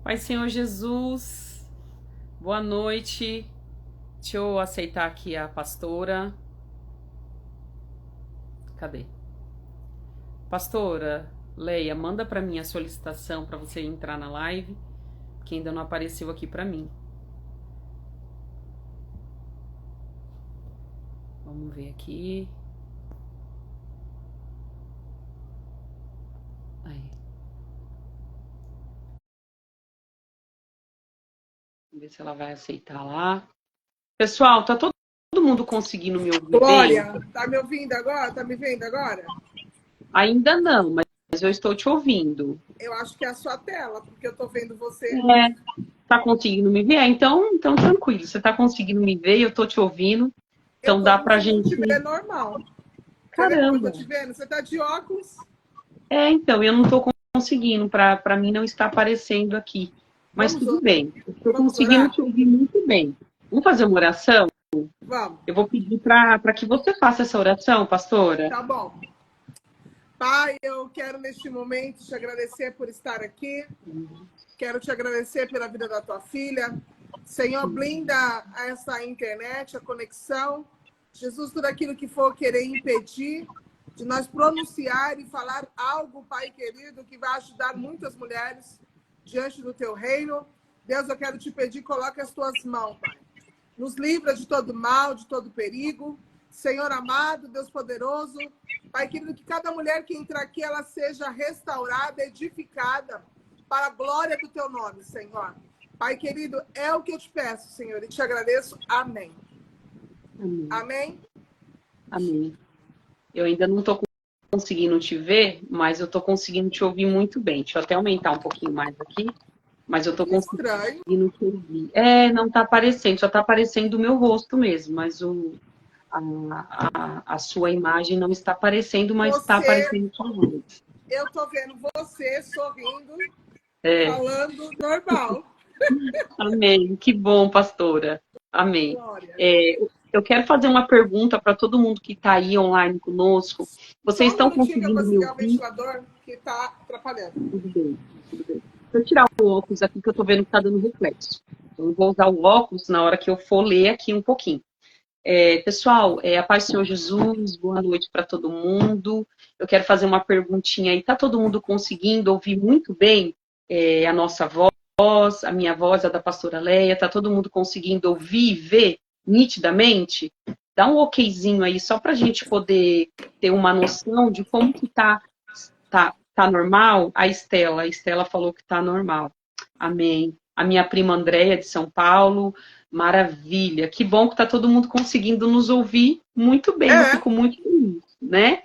Pai Senhor Jesus, boa noite. Deixa eu aceitar aqui a pastora. Cadê? Pastora Leia, manda para mim a solicitação para você entrar na live, que ainda não apareceu aqui para mim. Vamos ver aqui. Aí. Vamos ver se ela vai aceitar lá. Pessoal, tá todo mundo conseguindo me ouvir Glória, bem? tá me ouvindo agora? Tá me vendo agora? Ainda não, mas eu estou te ouvindo. Eu acho que é a sua tela, porque eu tô vendo você. Tá conseguindo me ver? Então tranquilo. Você tá conseguindo me ver, eu tô te ouvindo. Eu Então tô dá pra conseguindo gente. te ver normal. Quer ver como eu tô Caramba! te vendo? Você tá de óculos? Então, eu não tô conseguindo, pra mim não está aparecendo aqui. Mas Vamos, tudo bem, eu tô vamos conseguindo orar? te ouvir muito bem. Vamos fazer uma oração? Vamos. Eu vou pedir para que você faça essa oração, pastora. Tá bom. Pai, eu quero neste momento te agradecer por estar aqui. Quero te agradecer pela vida da tua filha. Senhor, blinda essa internet, a conexão. Jesus, tudo aquilo que for querer impedir de nós pronunciar e falar algo, Pai querido, que vai ajudar muitas mulheres diante do teu reino. Deus, eu quero te pedir, coloque as tuas mãos, Pai. Nos livra de todo mal, de todo perigo. Senhor amado, Deus poderoso, Pai querido, que cada mulher que entrar aqui, ela seja restaurada, edificada, para a glória do teu nome, Senhor. Pai querido, é o que eu te peço, Senhor, e te agradeço. Amém. Amém. Amém? Amém. Eu ainda não estou conseguindo te ver, mas eu estou conseguindo te ouvir muito bem. Deixa eu até aumentar um pouquinho mais aqui, mas eu estou Que estranho. conseguindo te ouvir. Não está aparecendo, só está aparecendo o meu rosto mesmo, mas a sua imagem não está aparecendo, mas está Você, aparecendo sua voz. eu tô vendo você sorrindo, É, falando normal. amém. Que bom, pastora. Amém. Glória. Eu quero fazer uma pergunta para todo mundo que está aí online conosco. Vocês Só um estão minutinho que eu vou conseguindo me desligar o ouvir? ventilador, que tá atrapalhando. Tudo bem, tudo bem. Deixa eu tirar o óculos aqui que eu estou vendo que está dando reflexo. Então, eu vou usar o óculos na hora que eu for ler aqui um pouquinho. Pessoal, a paz do Senhor Jesus, boa noite para todo mundo. Eu quero fazer uma perguntinha aí. Está todo mundo conseguindo ouvir muito bem a nossa voz, a minha voz, a da pastora Leia? Está todo mundo conseguindo ouvir e ver nitidamente? Dá um okzinho aí, só para a gente poder ter uma noção de como que tá normal. A Estela falou que tá normal. Amém. A minha prima Andréia, de São Paulo, maravilha. Que bom que tá todo mundo conseguindo nos ouvir muito bem. Eu É, fico muito feliz, né?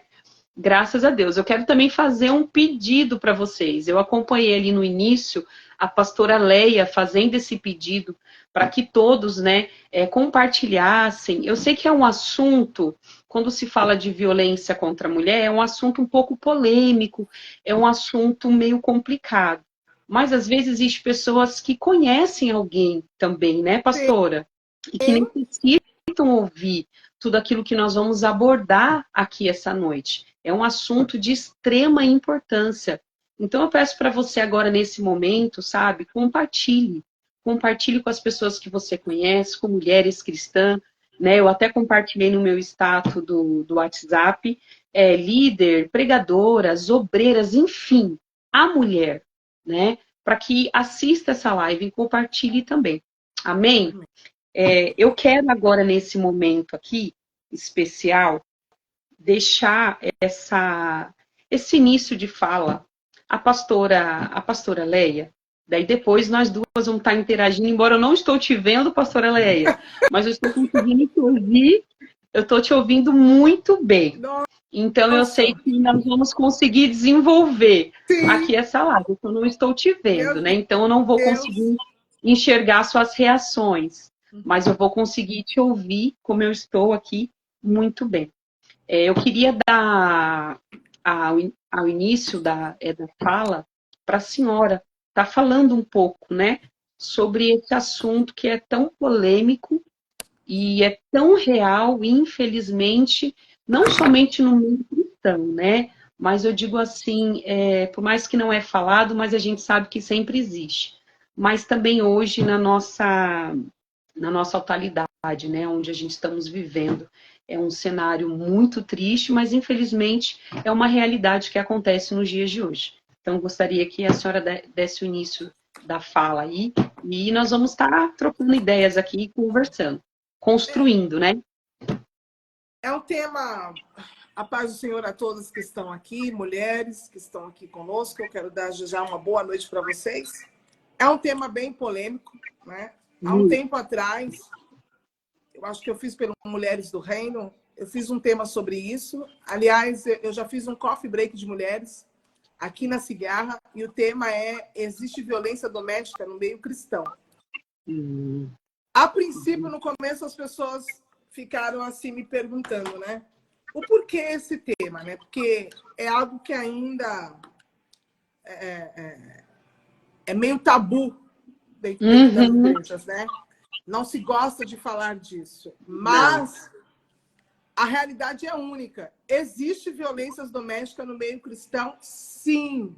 Graças a Deus. Eu quero também fazer um pedido para vocês. Eu acompanhei ali no início a pastora Leia fazendo esse pedido para que todos, né, compartilhassem. Eu sei que é um assunto, quando se fala de violência contra a mulher, é um assunto um pouco polêmico, é um assunto meio complicado. Mas às vezes existem pessoas que conhecem alguém também, né, pastora? E que sim. necessitam ouvir tudo aquilo que nós vamos abordar aqui essa noite. É um assunto de extrema importância. Então eu peço para você agora, nesse momento, sabe, compartilhe. Compartilhe com as pessoas que você conhece, com mulheres cristãs, né? Eu até compartilhei no meu status do WhatsApp, líder, pregadoras, obreiras, enfim, a mulher, né? Para que assista essa live e compartilhe também. Amém? Eu quero agora, nesse momento aqui, especial, deixar esse início de fala a pastora Leia. Daí depois nós duas vamos estar interagindo, embora eu não estou te vendo, pastora Leia, mas eu estou conseguindo te ouvir, eu estou te ouvindo muito bem. Então eu sei Nossa, que nós vamos conseguir desenvolver sim, aqui essa live. Eu não estou te meu vendo, né? Então eu não vou Deus. conseguir enxergar suas reações, mas eu vou conseguir te ouvir como eu estou aqui muito bem. Eu queria dar ao início da fala para a senhora estar falando um pouco, né, sobre esse assunto que é tão polêmico e é tão real, e, infelizmente, não somente no mundo cristão, né, mas eu digo assim, por mais que não é falado, mas a gente sabe que sempre existe. mas também hoje na nossa atualidade, né, onde a gente estamos vivendo. É um cenário muito triste, mas infelizmente é uma realidade que acontece nos dias de hoje. Então, gostaria que a senhora desse o início da fala aí, e nós vamos estar trocando ideias aqui, conversando, construindo, né? É um tema, a paz do Senhor a todas que estão aqui, mulheres que estão aqui conosco. Eu quero dar já uma boa noite para vocês. É um tema bem polêmico, né? Há um tempo atrás, eu acho que eu fiz pelo Mulheres do Reino, eu fiz um tema sobre isso. Aliás, eu já fiz um coffee break de mulheres aqui na Cigarra, e o tema é: existe violência doméstica no meio cristão. A princípio, no começo, as pessoas ficaram assim me perguntando, né? O porquê esse tema, né? Porque é algo que ainda é meio tabu dentro das igrejas, né? Não se gosta de falar disso. Mas a realidade é única. Existe violência doméstica no meio cristão? Sim.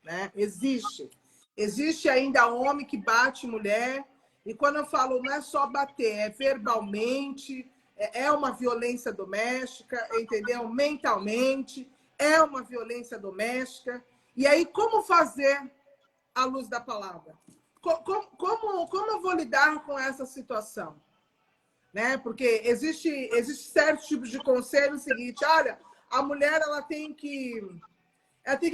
Né? Existe. Existe ainda homem que bate mulher. E quando eu falo, não é só bater, é verbalmente, é uma violência doméstica, entendeu? Mentalmente, é uma violência doméstica. E aí, como fazer à luz da palavra? Como eu vou lidar com essa situação? Né? Porque existe certos tipos de conselho seguinte: olha, a mulher ela tem que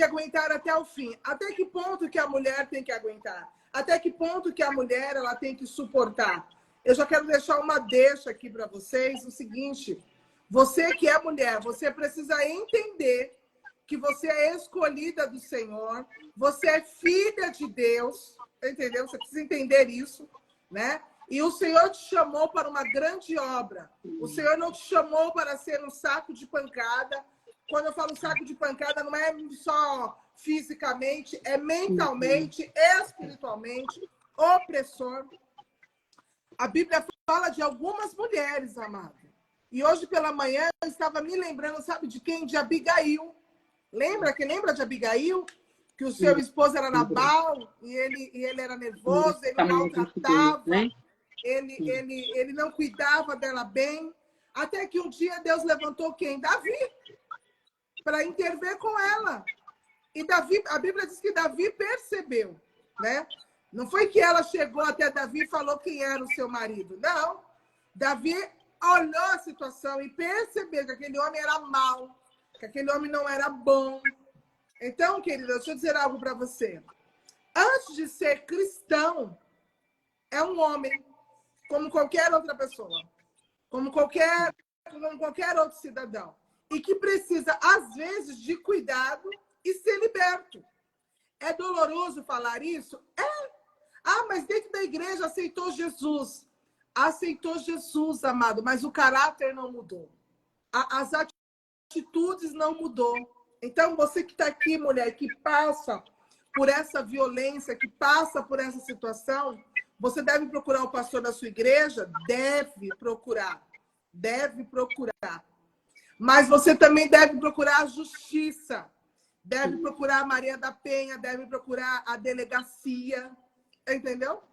aguentar até o fim. Até que ponto que a mulher tem que aguentar? Até que ponto que a mulher ela tem que suportar? Eu já quero deixar uma deixa aqui para vocês, o seguinte: você que é mulher, você precisa entender que você é escolhida do Senhor, você é filha de Deus, entendeu? Você precisa entender isso, né? E o Senhor te chamou para uma grande obra. O Senhor não te chamou para ser um saco de pancada. Quando eu falo saco de pancada, não é só fisicamente, é mentalmente, espiritualmente, opressor. A Bíblia fala de algumas mulheres, amado. E hoje pela manhã eu estava me lembrando, sabe de quem? De Abigail. Lembra de Abigail? Que o seu esposo era Nabal e ele era nervoso, ele maltratava, né? ele não cuidava dela bem. Até que um dia Deus levantou quem? Davi, para intervir com ela. E Davi, a Bíblia diz que Davi percebeu, né? Não foi que ela chegou até Davi e falou quem era o seu marido. Não. Davi olhou a situação e percebeu que aquele homem era mau, que aquele homem não era bom. Então, querida, deixa eu dizer algo para você. Antes de ser cristão, é um homem, como qualquer outra pessoa, como qualquer outro cidadão, e que precisa, às vezes, de cuidado e ser liberto. É doloroso falar isso? É. Ah, mas dentro da igreja aceitou Jesus. Aceitou Jesus, amado, mas o caráter não mudou. As atitudes não mudou. Então, você que está aqui, mulher, que passa por essa violência, que passa por essa situação, você deve procurar o pastor da sua igreja? Deve procurar. Deve procurar. Mas você também deve procurar a justiça. Deve procurar a Maria da Penha, deve procurar a delegacia. Entendeu?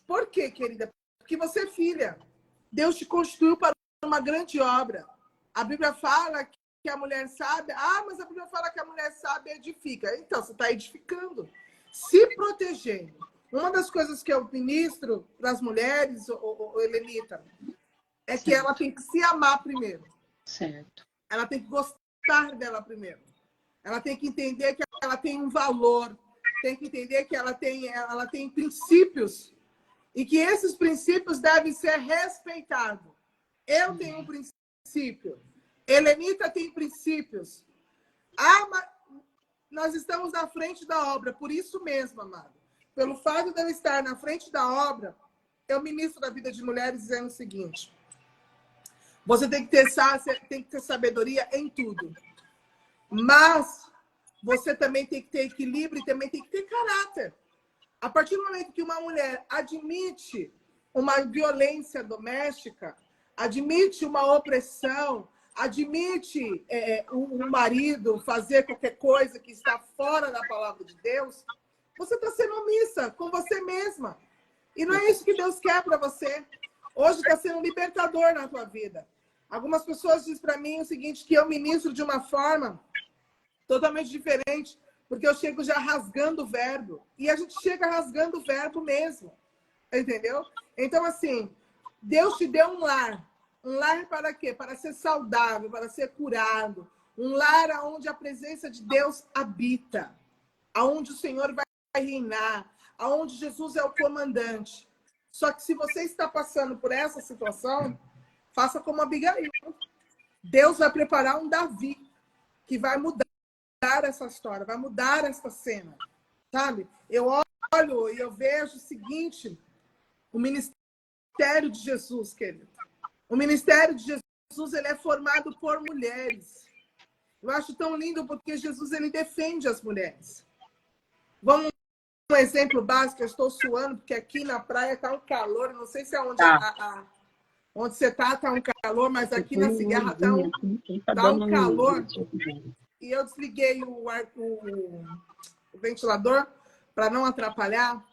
Por quê, querida? Porque você é filha. Deus te constituiu para uma grande obra. A Bíblia fala que a mulher sábia... Ah, mas a Bíblia fala que a mulher sábia edifica. Então, você está edificando. Se protegendo. Uma das coisas que eu ministro para as mulheres, Helenita, é que ela tem que se amar primeiro. Certo. Ela tem que gostar dela primeiro. Ela tem que entender que ela tem um valor. Tem que entender que ela tem princípios. E que esses princípios devem ser respeitados. Eu tenho um princípio. Helenita tem princípios. Ah, mas nós estamos na frente da obra. Por isso mesmo, amado. Pelo fato de eu estar na frente da obra, eu ministro da vida de mulheres dizendo o seguinte: você tem que ter sabedoria em tudo. Mas você também tem que ter equilíbrio e também tem que ter caráter. A partir do momento que uma mulher admite uma violência doméstica, admite uma opressão, admite o marido fazer qualquer coisa que está fora da palavra de Deus, você está sendo omissa com você mesma. E não é isso que Deus quer para você. Hoje está sendo um libertador na tua vida. Algumas pessoas dizem para mim o seguinte, que eu ministro de uma forma totalmente diferente, porque eu chego já rasgando o verbo. E a gente chega rasgando o verbo mesmo. Entendeu? Então, assim, Deus te deu um lar. Um lar para quê? Para ser saudável, para ser curado. Um lar onde a presença de Deus habita. Onde o Senhor vai reinar. Onde Jesus é o comandante. Só que se você está passando por essa situação, faça como Abigail. Deus vai preparar um Davi que vai mudar essa história, vai mudar essa cena. Sabe? Eu olho e eu vejo o seguinte, o ministério de Jesus, querido. O ministério de Jesus, ele é formado por mulheres. Eu acho tão lindo porque Jesus, ele defende as mulheres. Vamos um exemplo básico, eu estou suando, porque aqui na praia está um calor, não sei se é onde, onde você está um calor, mas aqui na cigarra está um calor. E eu desliguei o ventilador para não atrapalhar.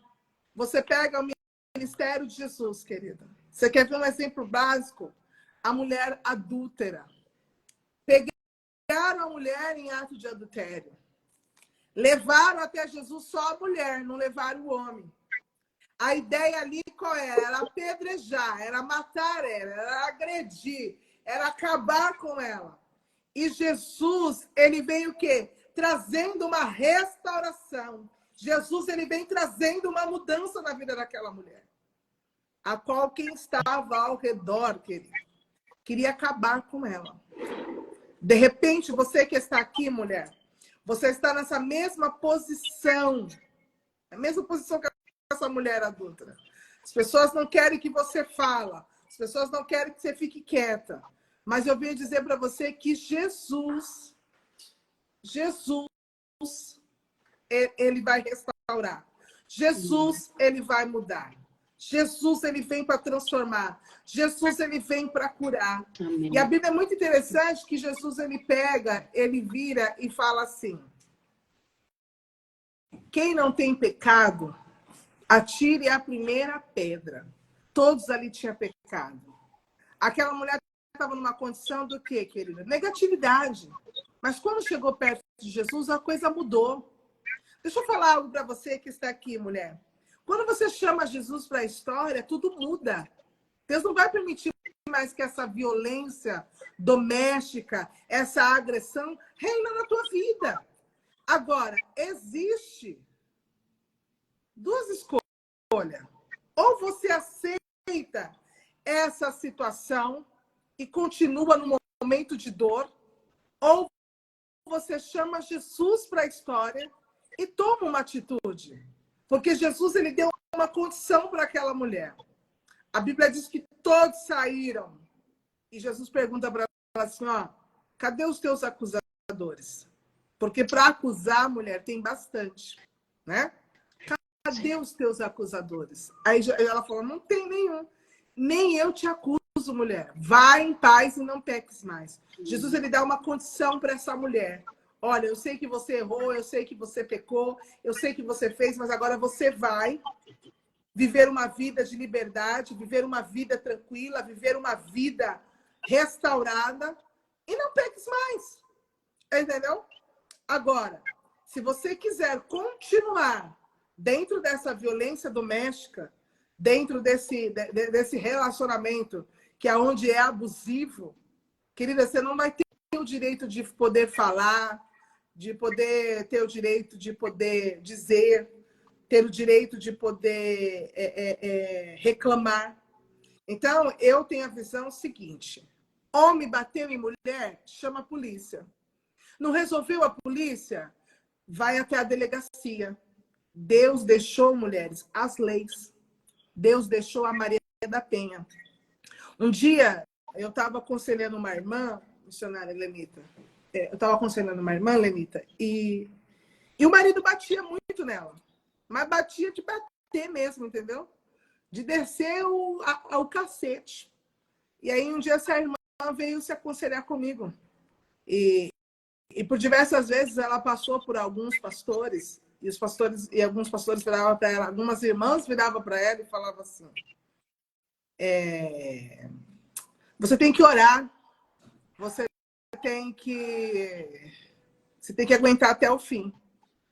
Você pega o ministério de Jesus, querida. Você quer ver um exemplo básico? A mulher adúltera. Pegaram a mulher em ato de adultério. Levaram até Jesus só a mulher, não levaram o homem. A ideia ali qual era? Era apedrejar, era matar ela, era agredir, era acabar com ela. E Jesus, ele veio o quê? Trazendo uma restauração. Jesus, ele vem trazendo uma mudança na vida daquela mulher. A qual quem estava ao redor, querido, queria acabar com ela. De repente, você que está aqui, mulher, você está nessa mesma posição. A mesma posição que essa mulher adulta. As pessoas não querem que você fala. As pessoas não querem que você fique quieta. Mas eu venho dizer para você que Jesus, ele vai restaurar. Jesus, ele vai mudar. Jesus, ele vem para transformar. Jesus, ele vem para curar. Amém. E a Bíblia é muito interessante que Jesus, ele pega, ele vira e fala assim: quem não tem pecado, atire a primeira pedra. Todos ali tinham pecado. Aquela mulher estava numa condição do quê, querida? Negatividade. Mas quando chegou perto de Jesus, a coisa mudou. Deixa eu falar algo para você que está aqui, mulher. Quando você chama Jesus para a história, tudo muda. Deus não vai permitir mais que essa violência doméstica, essa agressão, reina na tua vida. Agora, existe duas escolhas. Ou você aceita essa situação e continua no momento de dor, ou você chama Jesus para a história e toma uma atitude. Porque Jesus, ele deu uma condição para aquela mulher. A Bíblia diz que todos saíram. E Jesus pergunta para ela assim, ó, cadê os teus acusadores? Porque para acusar a mulher tem bastante, né? Cadê os teus acusadores? Aí ela falou, não tem nenhum. Nem eu te acuso, mulher. Vai em paz e não peques mais. Jesus, ele dá uma condição para essa mulher. Olha, eu sei que você errou, eu sei que você pecou, eu sei que você fez, mas agora você vai viver uma vida de liberdade, viver uma vida tranquila, viver uma vida restaurada e não peques mais. Entendeu? Agora, se você quiser continuar dentro dessa violência doméstica, dentro desse relacionamento que é onde é abusivo, querida, você não vai ter o direito de poder falar, de poder ter o direito de poder dizer, ter o direito de poder reclamar. Então, eu tenho a visão seguinte: homem bateu em mulher, chama a polícia. Não resolveu a polícia? Vai até a delegacia. Deus deixou, mulheres, as leis. Deus deixou a Maria da Penha. Um dia, eu estava aconselhando uma irmã, missionária Lenita. Eu estava aconselhando uma irmã, Lenita, e o marido batia muito nela. Mas batia de bater mesmo, entendeu? De descer o cacete. E aí, um dia, essa irmã veio se aconselhar comigo. E por diversas vezes, ela passou por alguns pastores E os pastores, e alguns pastores viravam para ela, algumas irmãs viravam para ela e falavam assim: você tem que orar, você tem que aguentar até o fim.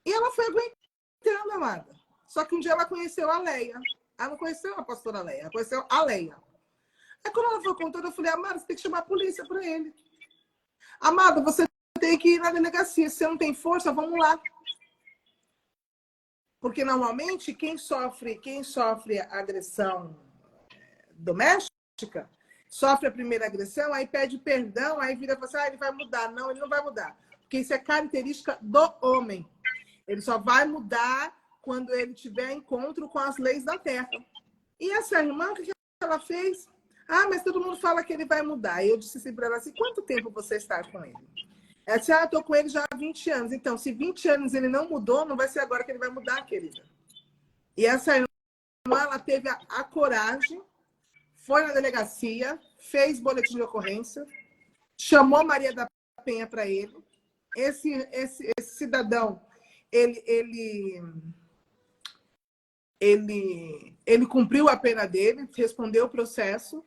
E ela foi aguentando, amada. Só que um dia ela conheceu a Leia. Ela não conheceu a pastora Leia, ela conheceu a Leia. Aí quando ela foi contando, eu falei: amada, você tem que chamar a polícia para ele. Amada, você tem que ir na delegacia. Se você não tem força, vamos lá. Porque normalmente quem sofre agressão doméstica, sofre a primeira agressão, aí pede perdão, aí vira e fala assim: ele vai mudar. Não, ele não vai mudar. Porque isso é característica do homem. Ele só vai mudar quando ele tiver encontro com as leis da terra. E essa irmã, o que ela fez? Mas todo mundo fala que ele vai mudar. E eu disse assim para ela assim: quanto tempo você está com ele? Ela disse: estou com ele já há 20 anos. Então, se 20 anos ele não mudou, não vai ser agora que ele vai mudar, querida. E essa irmã, ela teve a coragem, foi na delegacia, fez boletim de ocorrência, chamou Maria da Penha para ele. Esse cidadão, ele cumpriu a pena dele, respondeu o processo,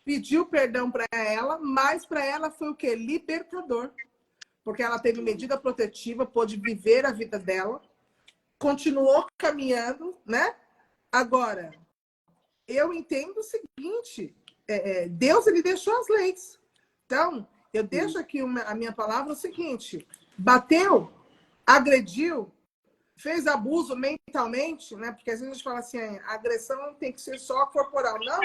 pediu perdão para ela, mas para ela foi o quê? Libertador. Porque ela teve medida protetiva, pôde viver a vida dela, continuou caminhando, né? Agora, eu entendo o seguinte: Deus, ele deixou as leis. Então, eu deixo aqui a minha palavra o seguinte: bateu, agrediu, fez abuso mentalmente, né? Porque às vezes a gente fala assim: a agressão não tem que ser só corporal. Não.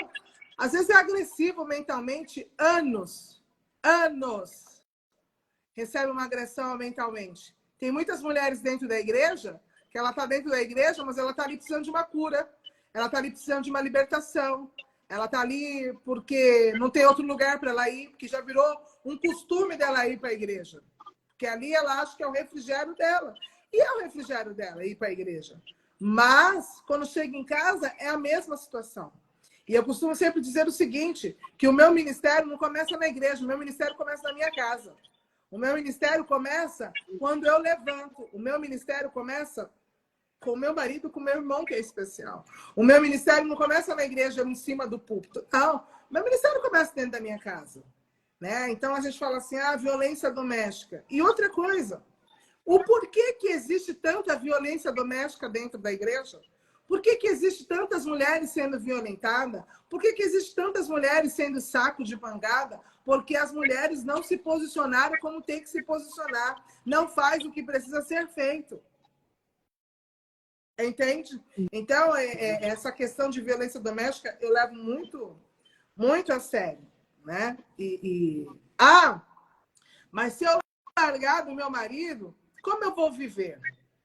Às vezes é agressivo mentalmente, anos recebe uma agressão mentalmente. Tem muitas mulheres dentro da igreja, que ela está dentro da igreja, mas ela está ali precisando de uma cura. Ela está ali precisando de uma libertação. Ela está ali porque não tem outro lugar para ela ir, porque já virou um costume dela ir para a igreja. Porque ali ela acha que é o refrigério dela. E é o refrigério dela ir para a igreja. Mas, quando chega em casa, é a mesma situação. E eu costumo sempre dizer o seguinte, que o meu ministério não começa na igreja, o meu ministério começa na minha casa. O meu ministério começa quando eu levanto. O meu ministério começa com o meu marido, com o meu irmão, que é especial. O meu ministério não começa na igreja, em cima do púlpito. Não, o meu ministério começa dentro da minha casa. Né? Então, a gente fala assim: violência doméstica. E outra coisa, o porquê que existe tanta violência doméstica dentro da igreja? Por que existe tantas mulheres sendo violentadas? Por que existe tantas mulheres sendo saco de pancada? Porque as mulheres não se posicionaram como tem que se posicionar. Não faz o que precisa ser feito. Entende? Então, essa questão de violência doméstica eu levo muito, muito a sério. Né? Mas se eu largar do meu marido, como eu vou viver?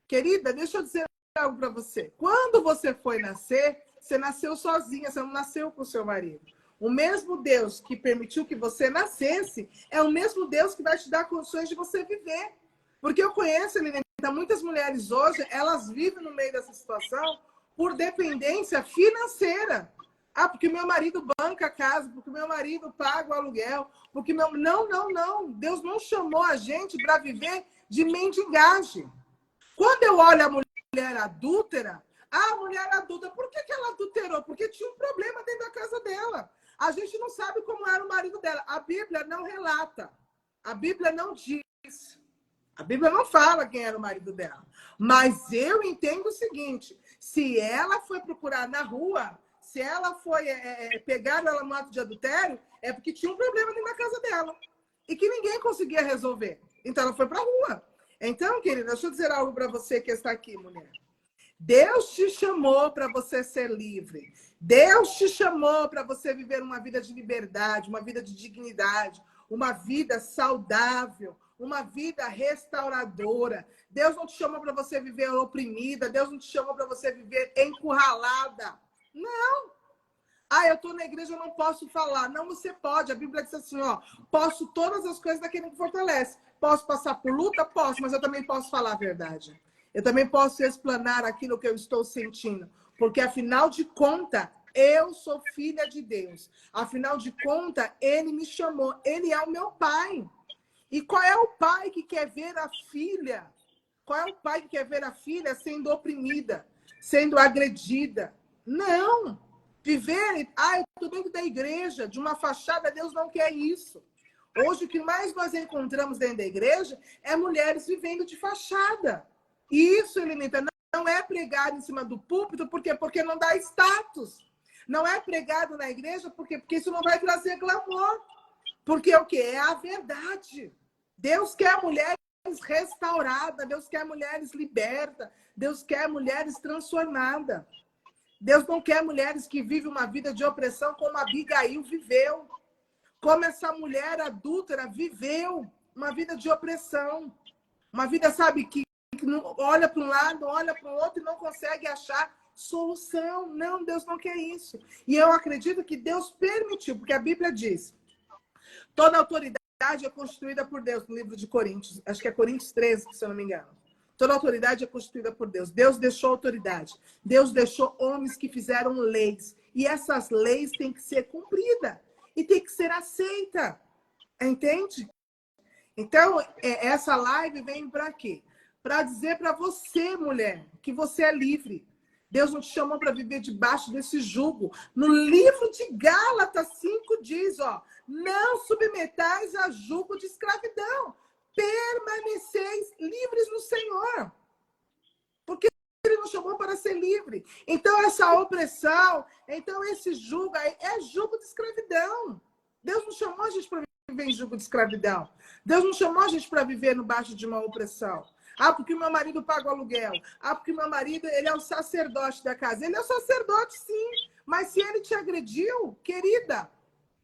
Querida, deixa eu dizer algo para você. Quando você foi nascer, você nasceu sozinha, você não nasceu com o seu marido. O mesmo Deus que permitiu que você nascesse é o mesmo Deus que vai te dar condições de você viver. Porque eu conheço, Helena, muitas mulheres hoje, elas vivem no meio dessa situação por dependência financeira. Porque meu marido banca a casa, porque meu marido paga o aluguel, porque meu... Não. Deus não chamou a gente para viver de mendigagem. Quando eu olho a mulher adúltera, a mulher adulta, por que ela adulterou? Porque tinha um problema dentro da casa dela. A gente não sabe como era o marido dela. A Bíblia não relata. A Bíblia não diz. A Bíblia não fala quem era o marido dela. Mas eu entendo o seguinte: se ela foi procurar na rua, se ela foi pegar ela no ato de adultério, é porque tinha um problema dentro da casa dela. E que ninguém conseguia resolver. Então ela foi para a rua. Então, querida, deixa eu dizer algo para você que está aqui, mulher. Deus te chamou para você ser livre. Deus te chamou para você viver uma vida de liberdade, uma vida de dignidade, uma vida saudável, uma vida restauradora. Deus não te chamou para você viver oprimida. Deus não te chamou para você viver encurralada. Não. Eu estou na igreja, eu não posso falar. Não, você pode. A Bíblia diz assim, posso todas as coisas daquele que fortalece. Posso passar por luta? Posso, mas eu também posso falar a verdade. Eu também posso explanar aquilo que eu estou sentindo. Porque, afinal de contas, eu sou filha de Deus. Afinal de contas, Ele me chamou. Ele é o meu pai. E qual é o pai que quer ver a filha Qual é o pai que quer ver a filha sendo oprimida, sendo agredida? Não! Viver, eu estou dentro da igreja, de uma fachada, Deus não quer isso. Hoje, o que mais nós encontramos dentro da igreja é mulheres vivendo de fachada. E isso, Elenita, não é pregado em cima do púlpito, por quê? Porque não dá status. Não é pregado na igreja, porque isso não vai trazer glamour. Porque o quê? É a verdade. Deus quer mulheres restauradas, Deus quer mulheres libertas, Deus quer mulheres transformadas. Deus não quer mulheres que vivem uma vida de opressão como Abigail viveu. Como essa mulher adúltera viveu uma vida de opressão. Uma vida, sabe, que olha para um lado, olha para o outro e não consegue achar solução. Não, Deus não quer isso. E eu acredito que Deus permitiu, porque a Bíblia diz: toda autoridade é constituída por Deus, no livro de Coríntios. Acho que é Coríntios 13, se eu não me engano. Toda autoridade é constituída por Deus. Deus deixou autoridade. Deus deixou homens que fizeram leis. E essas leis têm que ser cumpridas. E tem que ser aceita. Entende? Então, essa live vem para quê? Para dizer para você, mulher, que você é livre. Deus não te chamou para viver debaixo desse jugo. No livro de Gálatas 5 diz, não submetais a jugo de escravidão. Permaneceis livres no Senhor. Porque Ele nos chamou para ser livre. Então, essa opressão, então esse jugo aí é jugo de escravidão. Deus não chamou a gente para viver em jugo de escravidão. Deus não chamou a gente para viver no baixo de uma opressão. Porque meu marido paga o aluguel. Porque meu marido, ele é o sacerdote da casa. Ele é o sacerdote, sim. Mas se ele te agrediu, querida,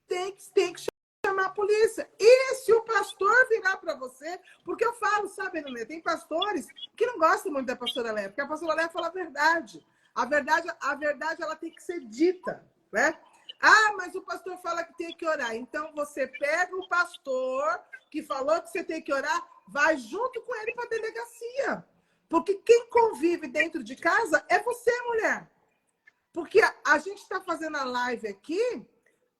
tem que chamar a polícia. E se o pastor virar para você, porque eu falo, sabe, Helena, tem pastores que não gostam muito da pastora Léa, porque a pastora Léa fala a verdade. A verdade ela tem que ser dita, né? Mas o pastor fala que tem que orar. Então você pega o pastor que falou que você tem que orar, vai junto com ele para a delegacia. Porque quem convive dentro de casa é você, mulher. Porque a gente está fazendo a live aqui,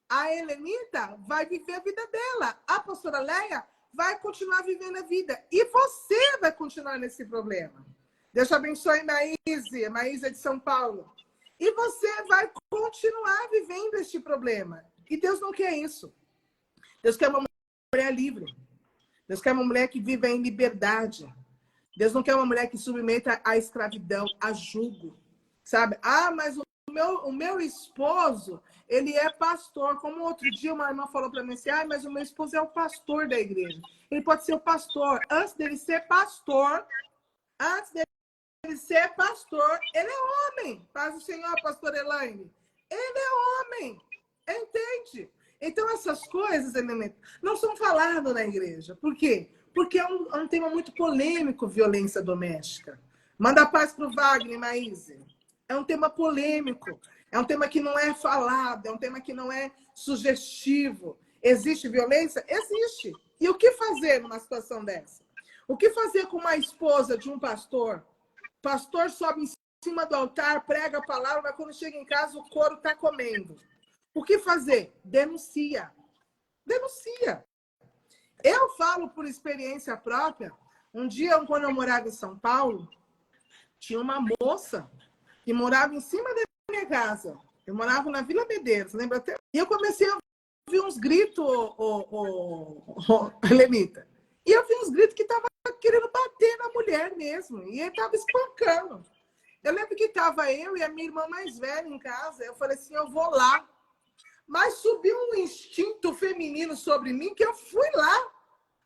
a Helenita vai viver a vida dela. A pastora Léa vai continuar vivendo a vida. E você vai continuar nesse problema. Deus te abençoe, Maíse. Maíse é de São Paulo. E você vai continuar vivendo este problema. E Deus não quer isso. Deus quer uma mulher livre. Deus quer uma mulher que viva em liberdade. Deus não quer uma mulher que submeta à escravidão, a jugo. Sabe? Mas o meu esposo, ele é pastor. Como outro dia uma irmã falou para mim assim, mas o meu esposo é o pastor da igreja. Ele pode ser o pastor. Antes dele ser pastor, ele é homem. Paz o Senhor, pastor Elaine. Ele é homem. Entende? Então, essas coisas, não são faladas na igreja. Por quê? Porque é um tema muito polêmico, violência doméstica. Manda paz para o Wagner, Maíse. É um tema polêmico. É um tema que não é falado. É um tema que não é sugestivo. Existe violência? Existe. E o que fazer numa situação dessa? O que fazer com uma esposa de um pastor? O pastor sobe em cima do altar, prega a palavra, mas quando chega em casa o couro está comendo. O que fazer? Denuncia. Denuncia. Eu falo por experiência própria. Um dia, quando eu morava em São Paulo, tinha uma moça que morava em cima da minha casa. Eu morava na Vila Medeiros, lembra até? E eu comecei a ouvir uns gritos, Helenita. E eu vi uns gritos que estavam querendo bater na mulher mesmo. E ele estava espancando. Eu lembro que estava eu e a minha irmã mais velha em casa. Eu falei assim, eu vou lá. Mas subiu um instinto feminino sobre mim que eu fui lá.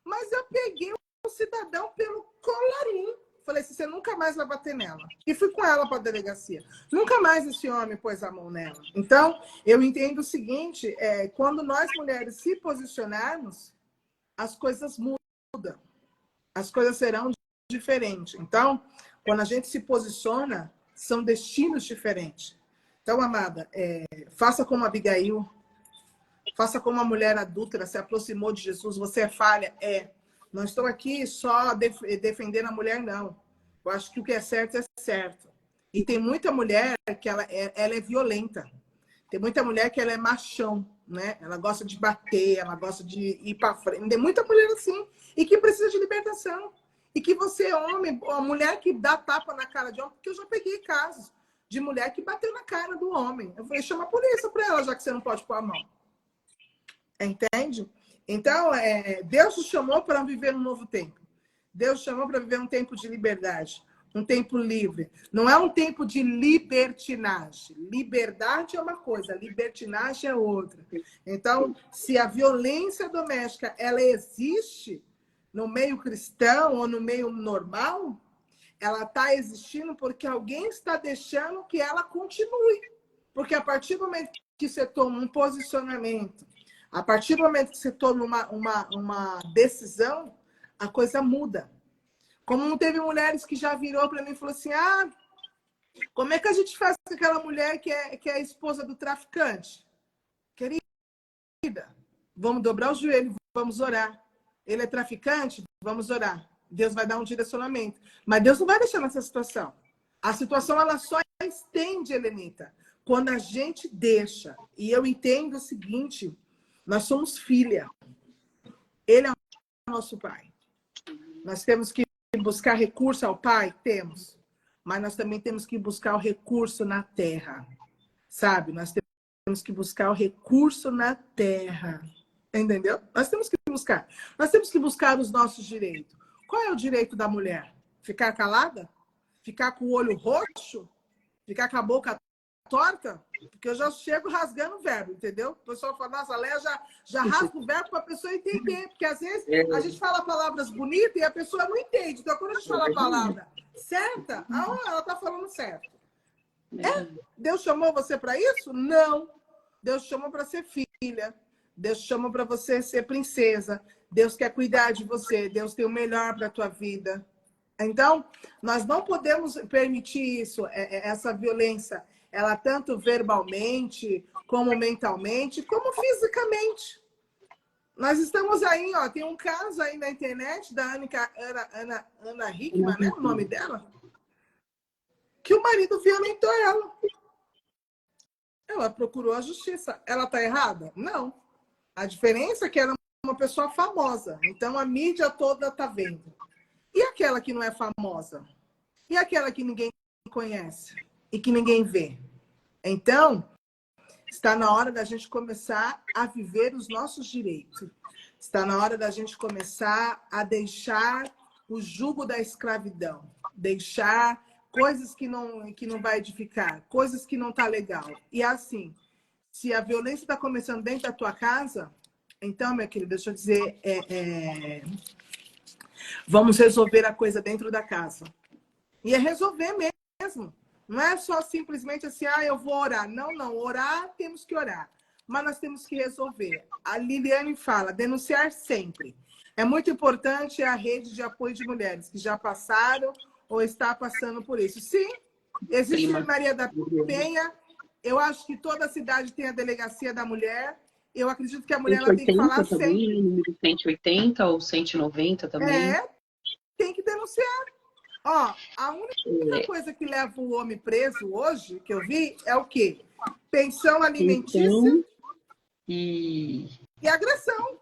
Mas eu peguei o cidadão pelo colarinho. Falei assim, você nunca mais vai bater nela. E fui com ela para a delegacia. Nunca mais esse homem pôs a mão nela. Então, eu entendo o seguinte, quando nós mulheres se posicionarmos, as coisas mudam. As coisas serão diferentes. Então, quando a gente se posiciona, são destinos diferentes. Então, amada, faça como Abigail, faça como a mulher adúltera, se aproximou de Jesus. Você é falha? Não estou aqui só defendendo a mulher, não. Eu acho que o que é certo é certo. E tem muita mulher que ela é violenta. Tem muita mulher que ela é machão, né? Ela gosta de bater, ela gosta de ir para frente. Tem muita mulher assim, e que precisa de libertação. E que você, homem, a mulher que dá tapa na cara de homem, porque eu já peguei casos de mulher que bateu na cara do homem. Eu falei, chama a polícia para ela, já que você não pode pôr a mão. Entende? Então, Deus nos chamou para viver um novo tempo. Deus chamou para viver um tempo de liberdade, um tempo livre. Não é um tempo de libertinagem. Liberdade é uma coisa, libertinagem é outra. Então, se a violência doméstica ela existe no meio cristão ou no meio normal, ela está existindo porque alguém está deixando que ela continue. Porque a partir do momento que você toma um posicionamento, a partir do momento que você toma uma decisão, a coisa muda. Como não teve mulheres que já virou para mim e falou assim, como é que a gente faz com aquela mulher que é a esposa do traficante? Querida, vamos dobrar o joelho, vamos orar. Ele é traficante? Vamos orar. Deus vai dar um direcionamento. Mas Deus não vai deixar nessa situação. A situação ela só estende, Helenita, quando a gente deixa. E eu entendo o seguinte, nós somos filha. Ele é o nosso pai. Nós temos que buscar recurso ao pai? Temos. Mas nós também temos que buscar o recurso na terra. Sabe? Nós temos que buscar o recurso na terra. Entendeu? Nós temos que buscar. Nós temos que buscar os nossos direitos. Qual é o direito da mulher? Ficar calada? Ficar com o olho roxo? Ficar com a boca torta? Porque eu já chego rasgando o verbo, entendeu? O pessoal fala, nossa, a Léa já rasga o verbo para a pessoa entender. Porque às vezes a gente fala palavras bonitas e a pessoa não entende. Então, quando a gente fala a palavra certa, ela está falando certo. Deus chamou você para isso? Não. Deus chamou para ser filha. Deus chamou para você ser princesa. Deus quer cuidar de você. Deus tem o melhor para a tua vida. Então, nós não podemos permitir isso, essa violência, ela tanto verbalmente, como mentalmente, como fisicamente. Nós estamos aí, tem um caso aí na internet da Ana Hickman, né? O nome dela? Que o marido violentou ela. Ela procurou a justiça. Ela está errada? Não. A diferença é que ela é uma pessoa famosa. Então, a mídia toda está vendo. E aquela que não é famosa? E aquela que ninguém conhece? E que ninguém vê? Então, está na hora da gente começar a viver os nossos direitos. Está na hora da gente começar a deixar o jugo da escravidão. Deixar coisas que não vai edificar. Coisas que não tá legal. E assim, se a violência está começando dentro da tua casa, então, minha querida, deixa eu dizer, vamos resolver a coisa dentro da casa. E é resolver mesmo. Não é só simplesmente assim, eu vou orar. Não, orar, temos que orar. Mas nós temos que resolver. A Liliane fala, denunciar sempre. É muito importante a rede de apoio de mulheres que já passaram ou está passando por isso. Sim, existe a Maria da Penha. Eu acho que toda cidade tem a delegacia da mulher. Eu acredito que a mulher ela tem que falar também, sempre. Número 180 ou 190 também. Tem que denunciar. A única coisa que leva o homem preso hoje, que eu vi, é o quê? Pensão alimentícia e agressão.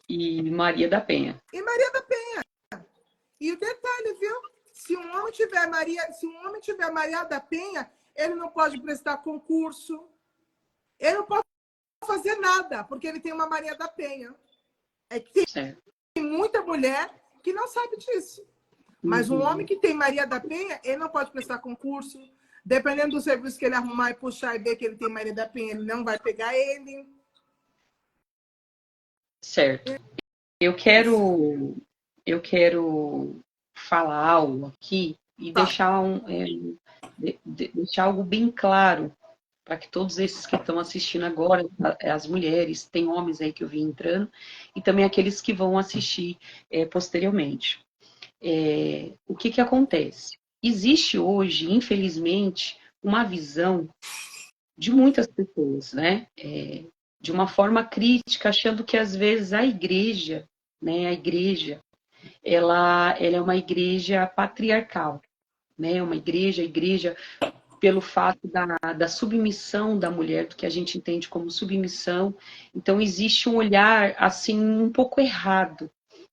E Maria da Penha. E Maria da Penha. E o detalhe, viu? Se um homem tiver Maria da Penha, ele não pode prestar concurso. Ele não pode fazer nada, porque ele tem uma Maria da Penha. É que tem muita mulher que não sabe disso. Mas um homem que tem Maria da Penha, ele não pode prestar concurso. Dependendo do serviço que ele arrumar e puxar e ver que ele tem Maria da Penha, ele não vai pegar ele. Certo. Eu quero falar algo aqui e deixar algo bem claro para que todos esses que estão assistindo agora, as mulheres, tem homens aí que eu vi entrando, e também aqueles que vão assistir posteriormente. O que acontece? Existe hoje, infelizmente, uma visão de muitas pessoas, né? De uma forma crítica, achando que às vezes a igreja, ela é uma igreja patriarcal, né? Uma igreja pelo fato da submissão da mulher, do que a gente entende como submissão. Então existe um olhar assim um pouco errado,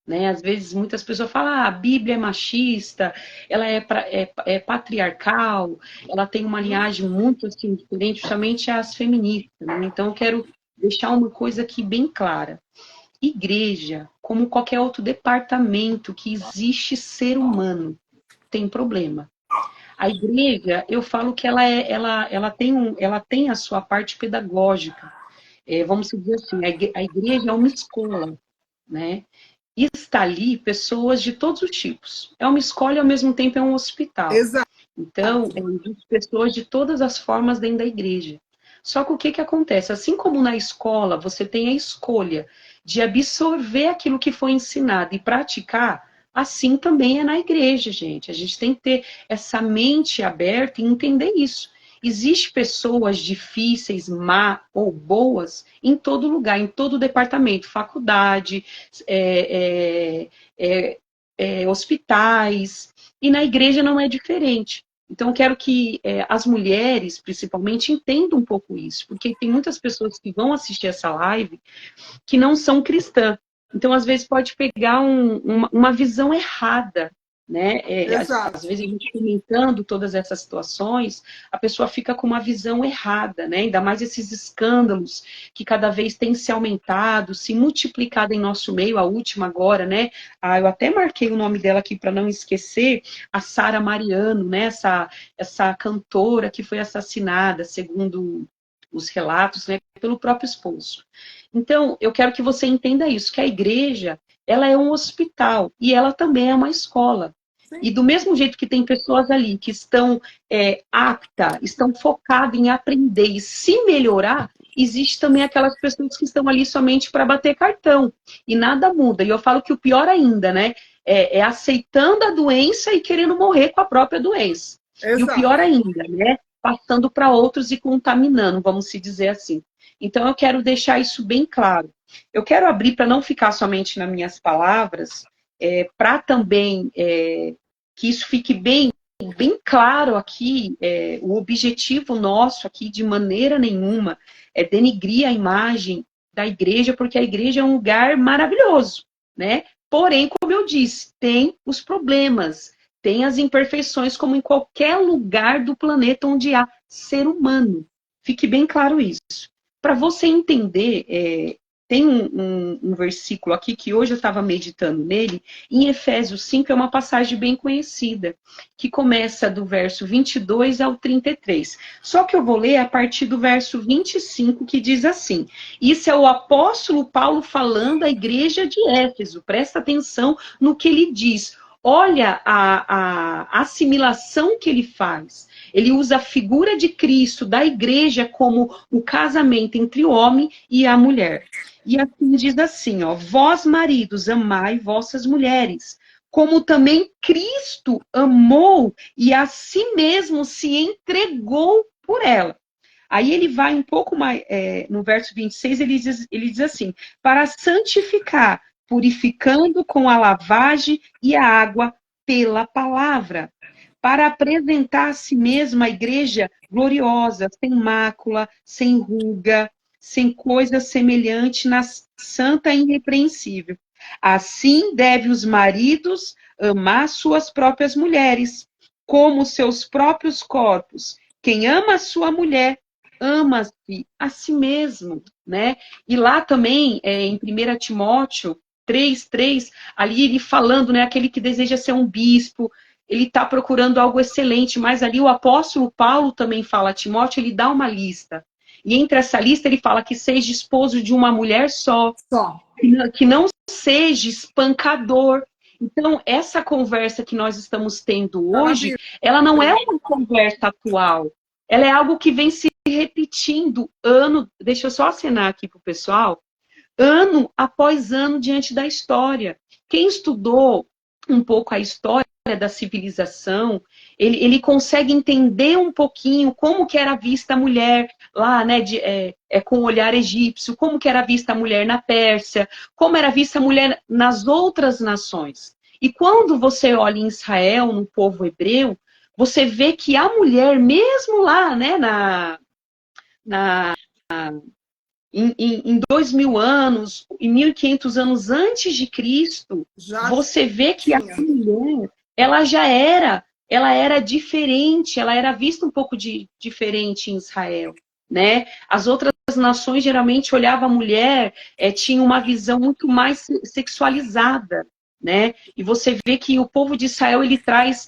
né? Às vezes muitas pessoas falam, a Bíblia é machista, ela é patriarcal, ela tem uma linhagem muito assim, diferente, justamente às feministas, né? Então eu quero deixar uma coisa aqui bem clara. Igreja, como qualquer outro departamento que existe ser humano, tem problema. A igreja, eu falo que ela tem a sua parte pedagógica. Vamos dizer assim, a igreja é uma escola, né? E está ali pessoas de todos os tipos. É uma escola e ao mesmo tempo é um hospital. Exato. Então, existem pessoas de todas as formas dentro da igreja. Só que o que acontece? Assim como na escola você tem a escolha de absorver aquilo que foi ensinado e praticar, assim também é na igreja, gente. A gente tem que ter essa mente aberta e entender isso. Existem pessoas difíceis, má ou boas em todo lugar, em todo departamento, faculdade, hospitais, e na igreja não é diferente. Então, eu quero que as mulheres, principalmente, entendam um pouco isso, porque tem muitas pessoas que vão assistir essa live que não são cristãs. Então, às vezes, pode pegar uma visão errada, né? Às vezes, a gente comentando todas essas situações, a pessoa fica com uma visão errada, né? Ainda mais esses escândalos que cada vez têm se aumentado, se multiplicado em nosso meio, a última agora, né? Eu até marquei o nome dela aqui para não esquecer, a Sara Mariano, né? Essa cantora que foi assassinada, segundo os relatos, né? Pelo próprio esposo. Então, eu quero que você entenda isso, que a igreja, ela é um hospital e ela também é uma escola. Sim. E do mesmo jeito que tem pessoas ali que estão aptas, estão focadas em aprender e se melhorar, existe também aquelas pessoas que estão ali somente para bater cartão. E nada muda. E eu falo que o pior ainda, né? É aceitando a doença e querendo morrer com a própria doença. Exato. E o pior ainda, né? Passando para outros e contaminando, vamos se dizer assim. Então, eu quero deixar isso bem claro. Eu quero abrir para não ficar somente nas minhas palavras, para também que isso fique bem claro aqui, o objetivo nosso aqui, de maneira nenhuma, é denigrir a imagem da igreja, porque a igreja é um lugar maravilhoso, né? Porém, como eu disse, tem os problemas, tem as imperfeições, como em qualquer lugar do planeta onde há ser humano. Fique bem claro isso. Para você entender, tem um versículo aqui que hoje eu estava meditando nele, em Efésios 5, é uma passagem bem conhecida, que começa do verso 22 ao 33. Só que eu vou ler a partir do verso 25, que diz assim, isso é o apóstolo Paulo falando à igreja de Éfeso, presta atenção no que ele diz. Olha a assimilação que ele faz. Ele usa a figura de Cristo, da igreja, como o casamento entre o homem e a mulher. E assim diz assim, ó, vós maridos, amai vossas mulheres, como também Cristo amou e a si mesmo se entregou por ela. Aí ele vai um pouco mais, no verso 26, ele diz assim, para santificar, purificando com a lavagem e a água pela palavra, para apresentar a si mesma a igreja gloriosa, sem mácula, sem ruga, sem coisa semelhante, santa e irrepreensível. Assim deve os maridos amar suas próprias mulheres, como seus próprios corpos. Quem ama a sua mulher, ama-se a si mesmo, né? E lá também, em 1 Timóteo 3:3, ali ele falando, né, aquele que deseja ser um bispo, ele está procurando algo excelente, mas ali o apóstolo Paulo também fala a Timóteo, ele dá uma lista. E entre essa lista ele fala que seja esposo de uma mulher só. Que não seja espancador. Então, essa conversa que nós estamos tendo hoje, ela não é uma conversa atual. Ela é algo que vem se repetindo deixa eu só acenar aqui para o pessoal, ano após ano diante da história. Quem estudou um pouco a história da civilização, ele consegue entender um pouquinho como que era vista a mulher lá, né, com o olhar egípcio, como que era vista a mulher na Pérsia, como era vista a mulher nas outras nações. E quando você olha em Israel, no povo hebreu, você vê que a mulher, mesmo lá, né, em 2000 anos, em 1500 anos antes de Cristo, Já você vê que a tinha. mulher, ela era diferente, ela era vista um pouco diferente em Israel, né? As outras nações geralmente olhavam a mulher, tinha uma visão muito mais sexualizada, né? E você vê que o povo de Israel, ele traz,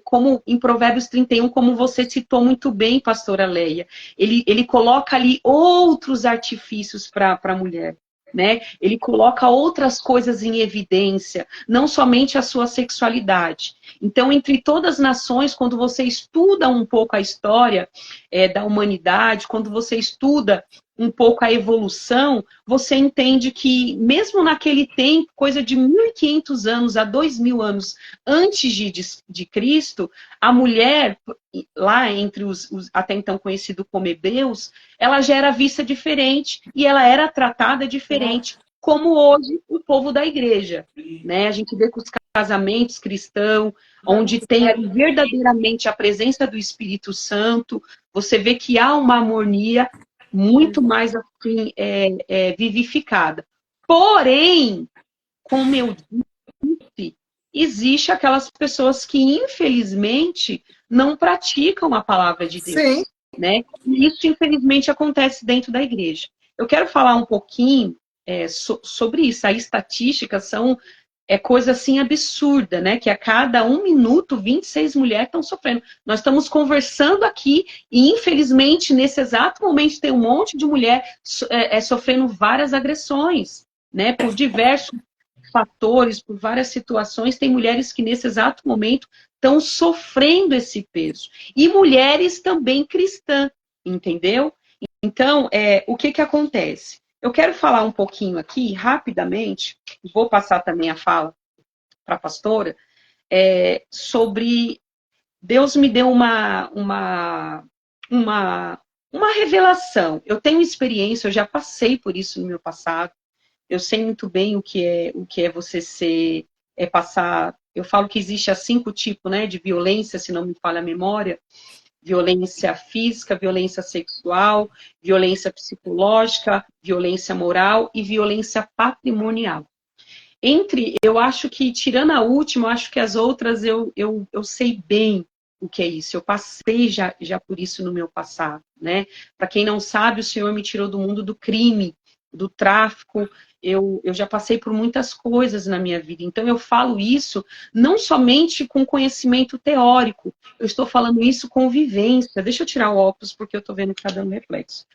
como em Provérbios 31, como você citou muito bem, pastora Leia, ele coloca ali outros artifícios para a mulher, né? Ele coloca outras coisas em evidência, não somente a sua sexualidade. Então, entre todas as nações, quando você estuda um pouco a história da humanidade, quando você estuda um pouco a evolução, você entende que, mesmo naquele tempo, coisa de 1500 anos a 2000 anos antes de Cristo, a mulher, lá entre os até então conhecido como hebreus, ela já era vista diferente e ela era tratada diferente, como hoje o povo da igreja, né? A gente vê que os casamentos cristãos, onde tem ali verdadeiramente a presença do Espírito Santo, você vê que há uma harmonia muito mais assim, vivificada. Porém, como eu disse, existe aquelas pessoas que, infelizmente, não praticam a palavra de Sim. Deus, né? E isso, infelizmente, acontece dentro da igreja. Eu quero falar um pouquinho sobre isso. A estatística coisa assim absurda, né? Que a cada 1 minuto, 26 mulheres estão sofrendo. Nós estamos conversando aqui e, infelizmente, nesse exato momento, tem um monte de mulher sofrendo várias agressões, né? Por diversos fatores, por várias situações, tem mulheres que nesse exato momento estão sofrendo esse peso. E mulheres também cristãs, entendeu? Então, o que acontece? Eu quero falar um pouquinho aqui, rapidamente, vou passar também a fala para a pastora, sobre Deus me deu uma revelação. Eu tenho experiência, eu já passei por isso no meu passado. Eu sei muito bem o que é você passar. Eu falo que existe 5 tipos, né, de violência, se não me falha a memória. Violência física, violência sexual, violência psicológica, violência moral e violência patrimonial. Eu acho que, tirando a última, eu acho que as outras eu sei bem o que é isso. Eu passei já por isso no meu passado, né? Para quem não sabe, o Senhor me tirou do mundo do crime, do tráfico. Eu já passei por muitas coisas na minha vida. Então, eu falo isso não somente com conhecimento teórico. Eu estou falando isso com vivência. Deixa eu tirar o óculos, porque eu estou vendo que está dando reflexo.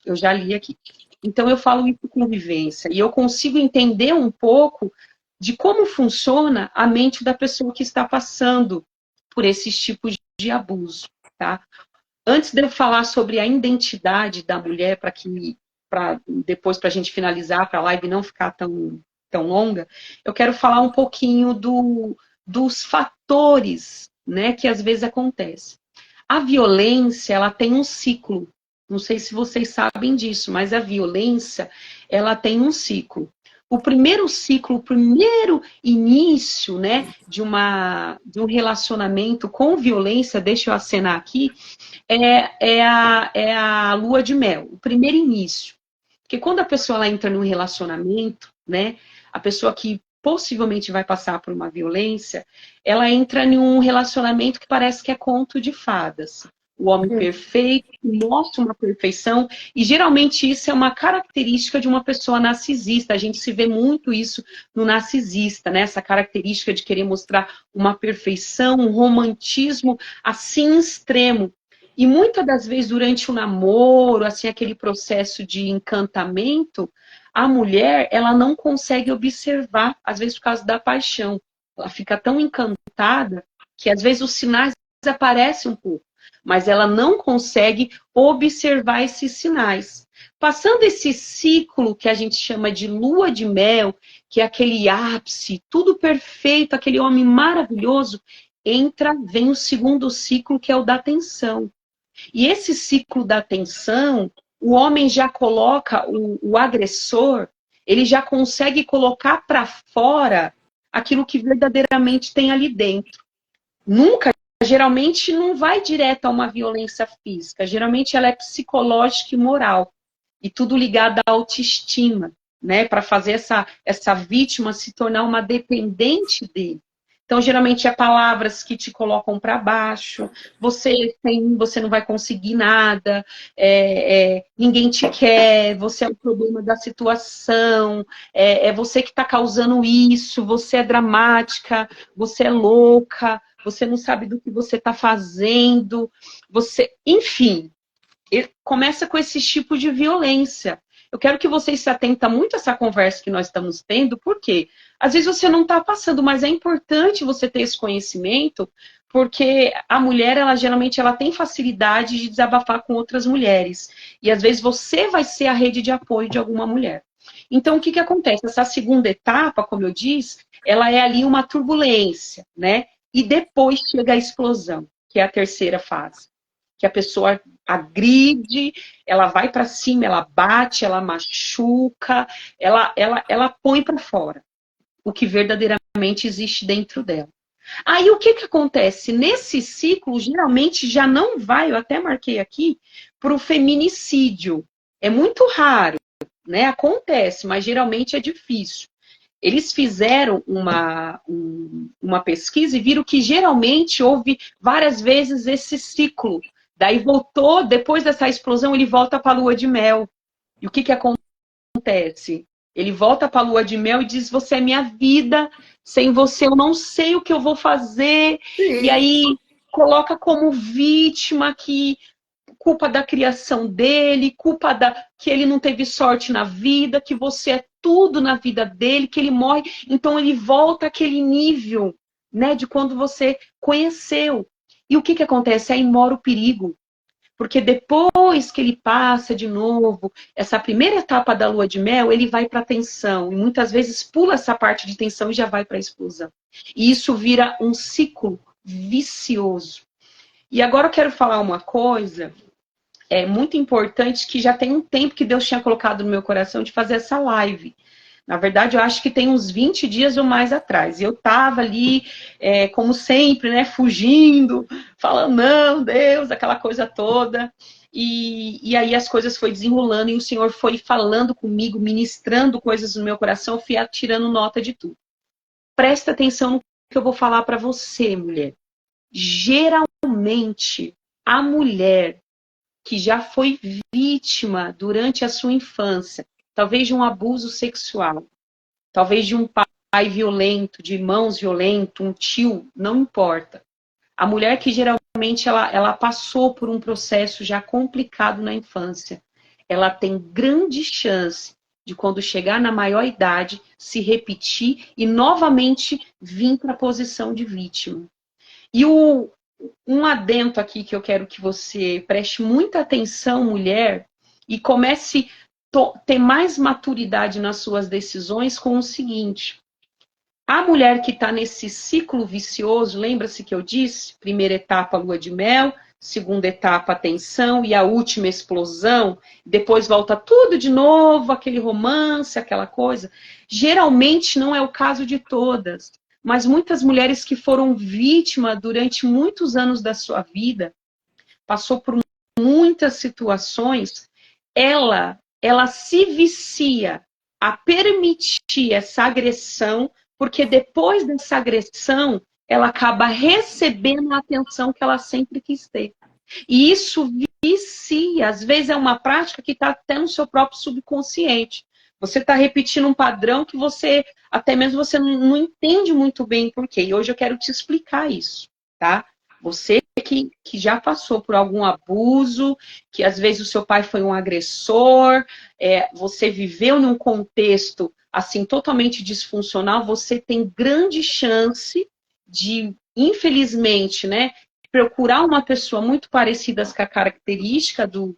Eu já li aqui. Então, eu falo isso com vivência. E eu consigo entender um pouco de como funciona a mente da pessoa que está passando por esses tipos de abuso, tá? Antes de eu falar sobre a identidade da mulher, depois para a gente finalizar, para a live não ficar tão longa, eu quero falar um pouquinho dos fatores, né, que às vezes acontecem. A violência, ela tem um ciclo. Não sei se vocês sabem disso, mas a violência, ela tem um ciclo. O primeiro ciclo, o primeiro início, né, de um relacionamento com violência, deixa eu acenar aqui, é a lua de mel, o primeiro início. Porque quando a pessoa ela entra num relacionamento, né, a pessoa que possivelmente vai passar por uma violência, ela entra em um relacionamento que parece que é conto de fadas. O homem perfeito, mostra uma perfeição, e geralmente isso é uma característica de uma pessoa narcisista. A gente se vê muito isso no narcisista, né? Essa característica de querer mostrar uma perfeição, um romantismo assim extremo. E muitas das vezes, durante o namoro, assim, aquele processo de encantamento, a mulher, ela não consegue observar, às vezes por causa da paixão. Ela fica tão encantada que às vezes os sinais aparecem um pouco, mas ela não consegue observar esses sinais. Passando esse ciclo que a gente chama de lua de mel, que é aquele ápice, tudo perfeito, aquele homem maravilhoso, vem o segundo ciclo, que é o da tensão. E esse ciclo da tensão, o homem já coloca, o agressor, ele já consegue colocar para fora aquilo que verdadeiramente tem ali dentro. Nunca, geralmente, não vai direto a uma violência física. Geralmente ela é psicológica e moral. e tudo ligado à autoestima, né? Para fazer essa vítima se tornar uma dependente dele. Então, geralmente, é palavras que te colocam para baixo, você não vai conseguir nada, ninguém te quer, você é o problema da situação, é você que está causando isso, você é dramática, você é louca, você não sabe do que você está fazendo, enfim, começa com esse tipo de violência. Eu quero que vocês se atentem muito a essa conversa que nós estamos tendo, porque às vezes você não está passando, mas é importante você ter esse conhecimento, porque a mulher, ela geralmente ela tem facilidade de desabafar com outras mulheres. E às vezes você vai ser a rede de apoio de alguma mulher. Então, o que acontece? Essa segunda etapa, como eu disse, ela é ali uma turbulência, né? E depois chega a explosão, que é a terceira fase. Que a pessoa agride, ela vai para cima, ela bate, ela machuca, ela põe para fora o que verdadeiramente existe dentro dela. Aí o que acontece? Nesse ciclo, geralmente já não vai, eu até marquei aqui, para o feminicídio. É muito raro, né? Acontece, mas geralmente é difícil. Eles fizeram uma pesquisa e viram que geralmente houve várias vezes esse ciclo. Daí voltou, depois dessa explosão, ele volta para a lua de mel. E o que acontece? Ele volta para a lua de mel e diz, você é minha vida, sem você eu não sei o que eu vou fazer. Sim. E aí coloca como vítima que culpa da criação dele, culpa que ele não teve sorte na vida, que você é tudo na vida dele, que ele morre. Então ele volta àquele nível, né, de quando você conheceu. E o que acontece? Aí mora o perigo. Porque depois que ele passa de novo, essa primeira etapa da lua de mel, ele vai para a tensão. E muitas vezes pula essa parte de tensão e já vai para a explosão. E isso vira um ciclo vicioso. E agora eu quero falar uma coisa muito importante, que já tem um tempo que Deus tinha colocado no meu coração de fazer essa live. Na verdade, eu acho que tem uns 20 dias ou mais atrás. E eu estava ali, como sempre, né, fugindo, falando, não, Deus, aquela coisa toda. E aí as coisas foi desenrolando e o Senhor foi falando comigo, ministrando coisas no meu coração, eu fui tirando nota de tudo. Presta atenção no que eu vou falar para você, mulher. Geralmente, a mulher que já foi vítima durante a sua infância, talvez de um abuso sexual, talvez de um pai violento, de irmãos violentos, um tio, não importa. A mulher que geralmente ela passou por um processo já complicado na infância, ela tem grande chance de, quando chegar na maior idade, se repetir e novamente vir para a posição de vítima. E um adendo aqui que eu quero que você preste muita atenção, mulher, e comece a ter mais maturidade nas suas decisões com o seguinte. A mulher que está nesse ciclo vicioso, lembra-se que eu disse? Primeira etapa, lua de mel, segunda etapa, tensão, e a última, explosão. Depois volta tudo de novo, aquele romance, aquela coisa. Geralmente não é o caso de todas. Mas muitas mulheres que foram vítimas durante muitos anos da sua vida, passou por muitas situações, ela se vicia a permitir essa agressão, porque depois dessa agressão, ela acaba recebendo a atenção que ela sempre quis ter. E isso vicia, às vezes é uma prática que está até no seu próprio subconsciente. Você está repetindo um padrão que até mesmo você não entende muito bem por quê. E hoje eu quero te explicar isso, tá? Você que já passou por algum abuso, que às vezes o seu pai foi um agressor, você viveu num contexto assim totalmente disfuncional, você tem grande chance de, infelizmente, né, procurar uma pessoa muito parecida com a característica do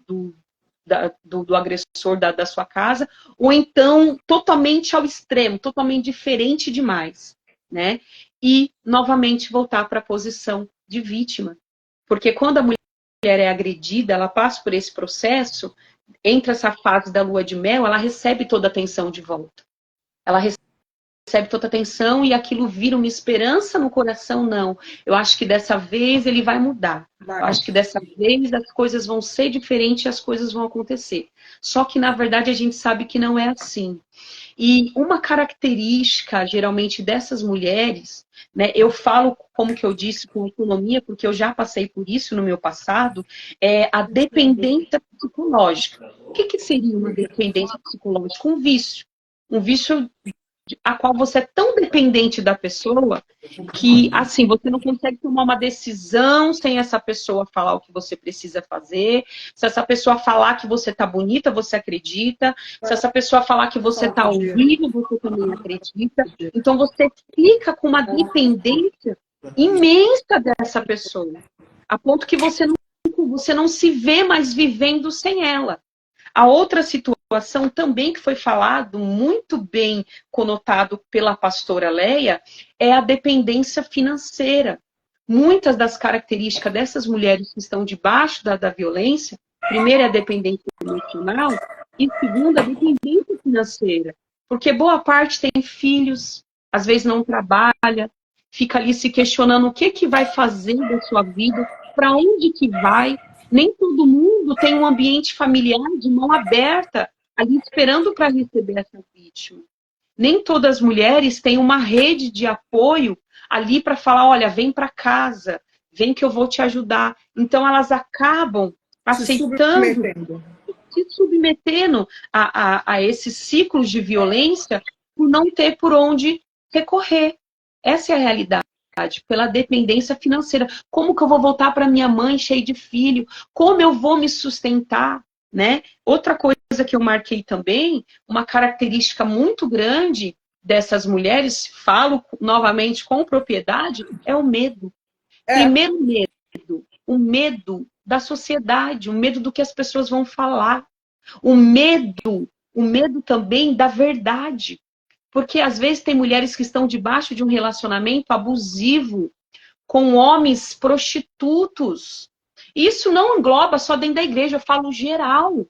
agressor da sua casa, ou então totalmente ao extremo, totalmente diferente demais, né? E, novamente, voltar para a posição de vítima. Porque quando a mulher é agredida, ela passa por esse processo, entra essa fase da lua de mel, ela recebe toda a atenção de volta. Ela recebe recebe toda atenção e aquilo vira uma esperança no coração, não. Eu acho que dessa vez ele vai mudar. Eu acho que dessa vez as coisas vão ser diferentes e as coisas vão acontecer. Só que, na verdade, a gente sabe que não é assim. E uma característica, geralmente, dessas mulheres, né, eu falo, como que eu disse, com autonomia, porque eu já passei por isso no meu passado, é a dependência psicológica. O que, que seria uma dependência psicológica? Um vício. Um vício a qual você é tão dependente da pessoa que, assim, você não consegue tomar uma decisão sem essa pessoa falar o que você precisa fazer. Se essa pessoa falar que você tá bonita, você acredita. Se essa pessoa falar que você tá horrível, você também acredita. Então, você fica com uma dependência imensa dessa pessoa, a ponto que você não se vê mais vivendo sem ela. A outra situação também que foi falado, muito bem conotado pela pastora Leia, é a dependência financeira. Muitas das características dessas mulheres que estão debaixo da violência, primeiro é a dependência emocional e segundo a dependência financeira. Porque boa parte tem filhos, às vezes não trabalha, fica ali se questionando o que vai fazer da sua vida, para onde que vai. Nem todo mundo tem um ambiente familiar de mão aberta, ali esperando para receber essa vítima. Nem todas as mulheres têm uma rede de apoio ali para falar, olha, vem para casa, vem que eu vou te ajudar. Então elas acabam aceitando, se submetendo a esses ciclos de violência por não ter por onde recorrer. Essa é a realidade. Pela dependência financeira. Como que eu vou voltar para minha mãe cheia de filho? Como eu vou me sustentar? Né? Outra coisa que eu marquei também, uma característica muito grande dessas mulheres, falo novamente com propriedade, é o medo. Primeiro medo, o medo da sociedade, o medo do que as pessoas vão falar. O medo também da verdade. Porque às vezes tem mulheres que estão debaixo de um relacionamento abusivo com homens prostitutos. Isso não engloba só dentro da igreja, eu falo geral.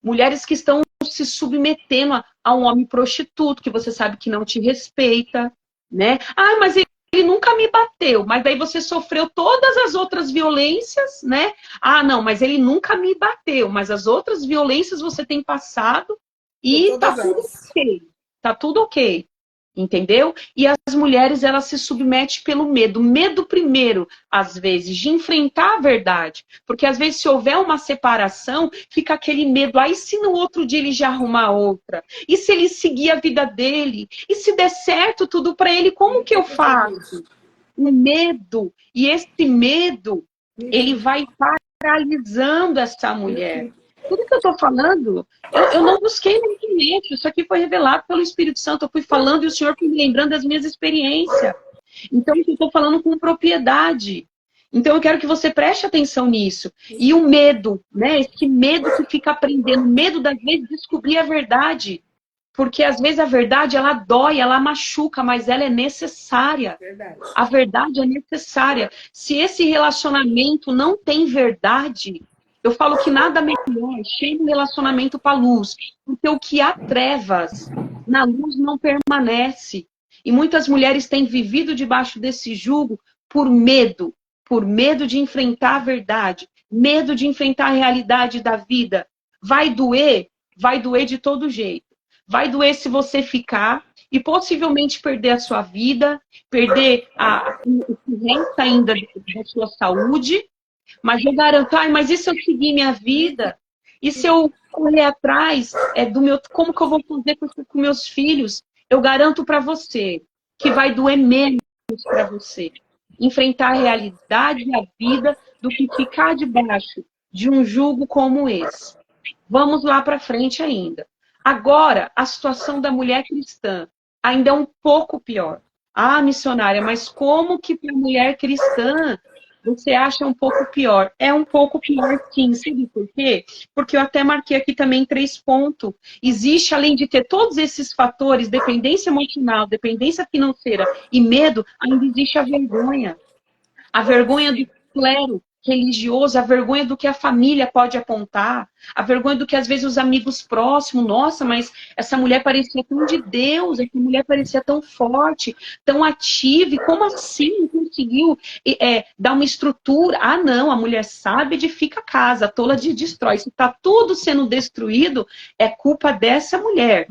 Mulheres que estão se submetendo a um homem prostituto, que você sabe que não te respeita, né? Ah, mas ele nunca me bateu, mas daí você sofreu todas as outras violências, né? Ah, não, mas ele nunca me bateu, mas as outras violências você tem passado e tá tudo ok. Tá tudo ok, entendeu? E as mulheres, elas se submetem pelo medo. Medo primeiro, às vezes, de enfrentar a verdade. Porque às vezes, se houver uma separação, fica aquele medo. Aí se no outro dia ele já arrumar outra? E se ele seguir a vida dele? E se der certo tudo para ele, como que eu faço? O medo. E esse medo, ele vai paralisando essa mulher. Tudo que eu estou falando, eu não busquei na internet. Isso aqui foi revelado pelo Espírito Santo. Eu fui falando e o Senhor foi me lembrando das minhas experiências. Então, eu estou falando com propriedade. Então, eu quero que você preste atenção nisso. E o medo, né? Esse medo que fica aprendendo. Medo, das vezes, de descobrir a verdade. Porque, às vezes, a verdade, ela dói, ela machuca, mas ela é necessária. Verdade. A verdade é necessária. Se esse relacionamento não tem verdade... Eu falo que nada melhor, cheio um relacionamento para a luz. Porque o que há trevas, na luz não permanece. E muitas mulheres têm vivido debaixo desse jugo por medo de enfrentar a verdade, medo de enfrentar a realidade da vida. Vai doer de todo jeito. Vai doer se você ficar e possivelmente perder a sua vida, perder o que resta ainda da sua saúde. Mas eu garanto, mas e se eu seguir minha vida? E se eu correr atrás como que eu vou fazer com meus filhos? Eu garanto para você que vai doer menos para você enfrentar a realidade e a vida do que ficar debaixo de um jugo como esse. Vamos lá para frente ainda. Agora, a situação da mulher cristã ainda é um pouco pior. Ah, missionária, mas como que para a mulher cristã você acha um pouco pior? É um pouco pior, sim. Sabe por quê? Porque eu até marquei aqui também 3 pontos. Existe, além de ter todos esses fatores, dependência emocional, dependência financeira e medo, ainda existe a vergonha. A vergonha do clero, religioso, a vergonha do que a família pode apontar, a vergonha do que às vezes os amigos próximos, nossa, mas essa mulher parecia tão de Deus, essa mulher parecia tão forte, tão ativa, e como assim não conseguiu dar uma estrutura? Ah, não, a mulher sabe edifica a casa, a tola de destrói. Se está tudo sendo destruído, é culpa dessa mulher.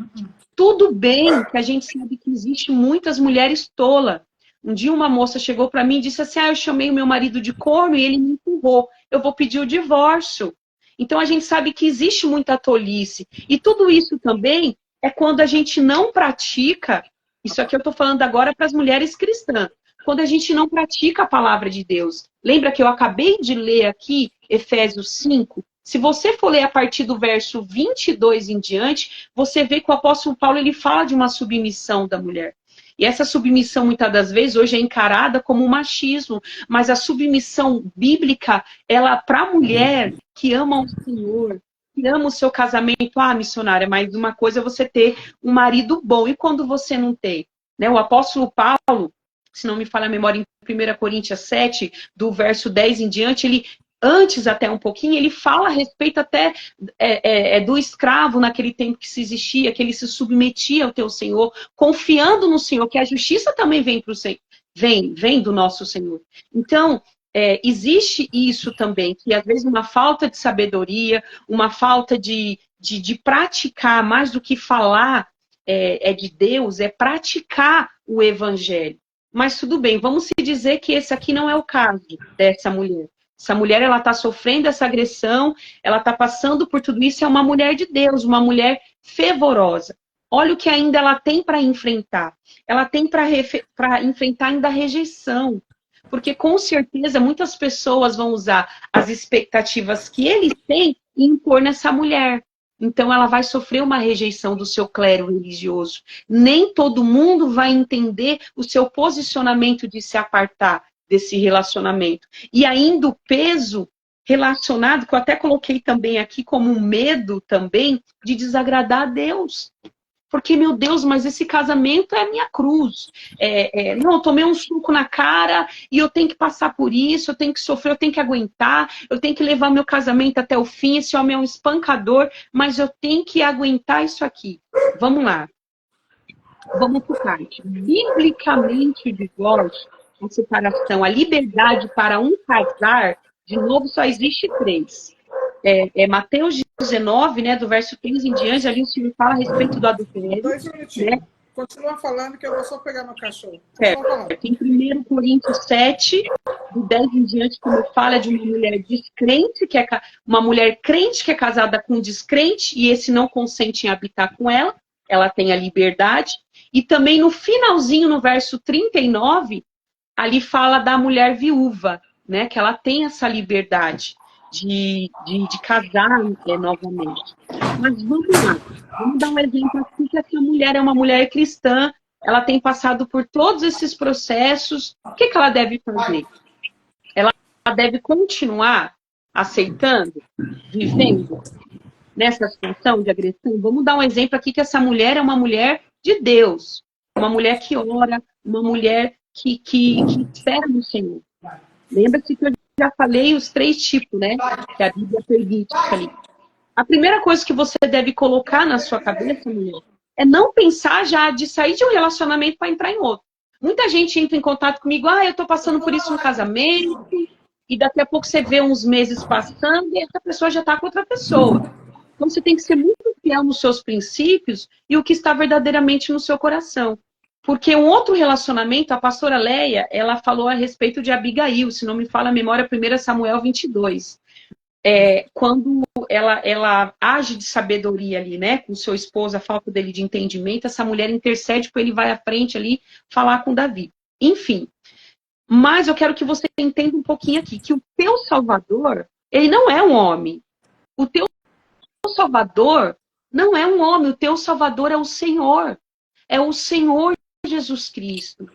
Tudo bem que a gente sabe que existe muitas mulheres tolas. Um dia uma moça chegou para mim e disse assim, eu chamei o meu marido de corno e ele me empurrou. Eu vou pedir o divórcio. Então a gente sabe que existe muita tolice. E tudo isso também é quando a gente não pratica, isso aqui eu estou falando agora para as mulheres cristãs, quando a gente não pratica a palavra de Deus. Lembra que eu acabei de ler aqui, Efésios 5? Se você for ler a partir do verso 22 em diante, você vê que o apóstolo Paulo ele fala de uma submissão da mulher. E essa submissão, muitas das vezes, hoje é encarada como um machismo. Mas a submissão bíblica, ela, para a mulher que ama o Senhor, que ama o seu casamento, missionária, mas uma coisa é você ter um marido bom. E quando você não tem? Né? O apóstolo Paulo, se não me falha a memória, em 1 Coríntios 7, do verso 10 em diante, ele... Antes até um pouquinho, ele fala a respeito até do escravo naquele tempo que se existia, que ele se submetia ao teu Senhor, confiando no Senhor, que a justiça também vem pro Senhor, vem do nosso Senhor. Então, existe isso também, que às vezes uma falta de sabedoria, uma falta de praticar, mais do que falar de Deus, é praticar o Evangelho. Mas tudo bem, vamos se dizer que esse aqui não é o caso dessa mulher. Essa mulher, ela está sofrendo essa agressão, ela está passando por tudo isso, é uma mulher de Deus, uma mulher fervorosa. Olha o que ainda ela tem para enfrentar. Ela tem para enfrentar ainda a rejeição. Porque, com certeza, muitas pessoas vão usar as expectativas que eles têm e impor nessa mulher. Então, ela vai sofrer uma rejeição do seu clero religioso. Nem todo mundo vai entender o seu posicionamento de se apartar desse relacionamento. E ainda o peso relacionado, que eu até coloquei também aqui como um medo também, de desagradar a Deus. Porque, meu Deus, mas esse casamento é a minha cruz. Não, eu tomei um suco na cara e eu tenho que passar por isso, eu tenho que sofrer, eu tenho que aguentar, eu tenho que levar meu casamento até o fim, esse homem é um espancador, mas eu tenho que aguentar isso aqui. Vamos lá. Vamos por parte. Biblicamente, o divórcio, a separação, a liberdade para um casar, de novo, só existe 3. Mateus 19, né, do verso 15 em diante, ali o Senhor fala a respeito do adultério. 2 minutinhos. Né? Continua falando que eu vou só pegar meu cachorro. Certo. Em 1 Coríntios 7, do 10 em diante, como fala de uma mulher descrente, que é uma mulher crente que é casada com um descrente, e esse não consente em habitar com ela, ela tem a liberdade. E também no finalzinho, no verso 39, ali fala da mulher viúva, né? Que ela tem essa liberdade de casar novamente. Mas vamos lá. Vamos dar um exemplo aqui, que essa mulher é uma mulher cristã, ela tem passado por todos esses processos. O que ela deve fazer? Ela deve continuar aceitando, vivendo nessa situação de agressão? Vamos dar um exemplo aqui, que essa mulher é uma mulher de Deus. Uma mulher que ora, uma mulher que espera no Senhor. Lembra-se que eu já falei os 3 tipos, né? Que a Bíblia permite ali. A primeira coisa que você deve colocar na sua cabeça, mulher, é não pensar já de sair de um relacionamento para entrar em outro. Muita gente entra em contato comigo, eu estou passando por isso no casamento, e daqui a pouco você vê uns meses passando e essa pessoa já está com outra pessoa. Então você tem que ser muito fiel nos seus princípios e o que está verdadeiramente no seu coração. Porque um outro relacionamento, a pastora Leia, ela falou a respeito de Abigail, se não me falha a memória, 1 Samuel 22. Quando ela age de sabedoria ali, né, com seu esposo, a falta dele de entendimento, essa mulher intercede para ele vai à frente ali falar com Davi. Enfim, mas eu quero que você entenda um pouquinho aqui, que o teu Salvador, ele não é um homem. O teu Salvador não é um homem, o teu Salvador é o Senhor. É o Senhor Jesus Cristo.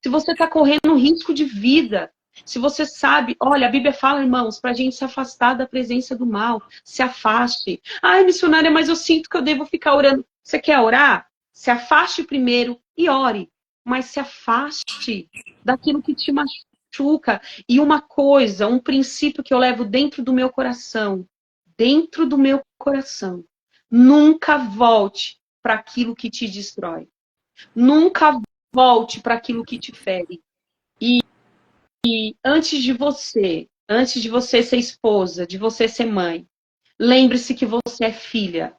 Se você está correndo risco de vida, se você sabe, olha, a Bíblia fala, irmãos, para a gente se afastar da presença do mal, se afaste. Ai, missionária, mas eu sinto que eu devo ficar orando. Você quer orar? Se afaste primeiro e ore, mas se afaste daquilo que te machuca. machuca. E uma coisa, um princípio que eu levo dentro do meu coração, nunca volte para aquilo que te destrói. Nunca volte para aquilo que te fere. E antes de você ser esposa, de você ser mãe, lembre-se que você é filha.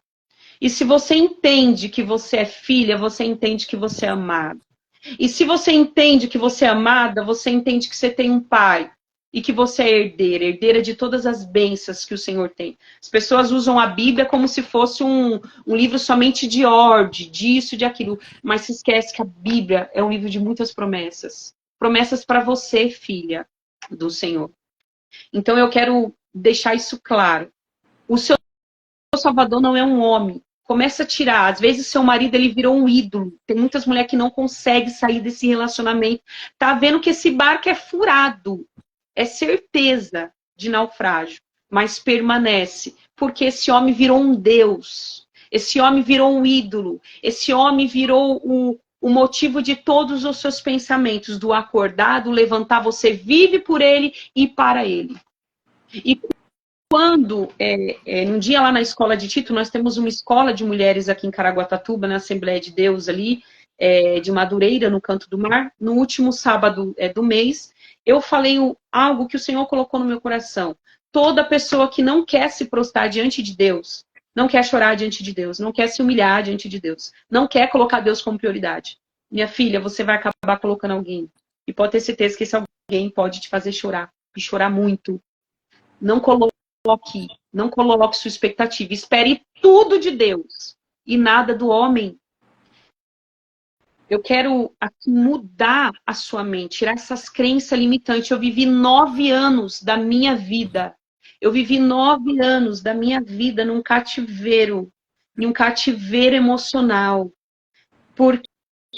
E se você entende que você é filha, você entende que você é amada. E se você entende que você é amada, você entende que você tem um pai. E que você é herdeira de todas as bênçãos que o Senhor tem. As pessoas usam a Bíblia como se fosse um livro somente de ordem, disso, de aquilo. Mas se esquece que a Bíblia é um livro de muitas promessas. Promessas para você, filha do Senhor. Então eu quero deixar isso claro. O seu Salvador não é um homem. Começa a tirar. Às vezes seu marido ele virou um ídolo. Tem muitas mulheres que não conseguem sair desse relacionamento. Tá vendo que esse barco é furado. É certeza de naufrágio. Mas permanece. Porque esse homem virou um Deus. Esse homem virou um ídolo. Esse homem virou o motivo de todos os seus pensamentos. Do acordar, do levantar. Você vive por ele e para ele. E quando, num dia lá na escola de Tito, nós temos uma escola de mulheres aqui em Caraguatatuba, na Assembleia de Deus ali, de Madureira, no Canto do Mar, no último sábado do mês, eu falei algo que o Senhor colocou no meu coração. Toda pessoa que não quer se prostrar diante de Deus, não quer chorar diante de Deus, não quer se humilhar diante de Deus, não quer colocar Deus como prioridade. Minha filha, você vai acabar colocando alguém. E pode ter certeza que esse alguém pode te fazer chorar, e chorar muito. Não coloque sua expectativa. Espere tudo de Deus e nada do homem. Eu quero aqui mudar a sua mente, tirar essas crenças limitantes. Eu vivi 9 anos da minha vida. Eu vivi 9 anos da minha vida num cativeiro emocional. Porque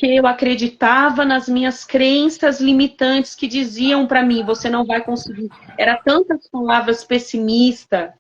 eu acreditava nas minhas crenças limitantes que diziam para mim, você não vai conseguir. Era tantas palavras pessimistas.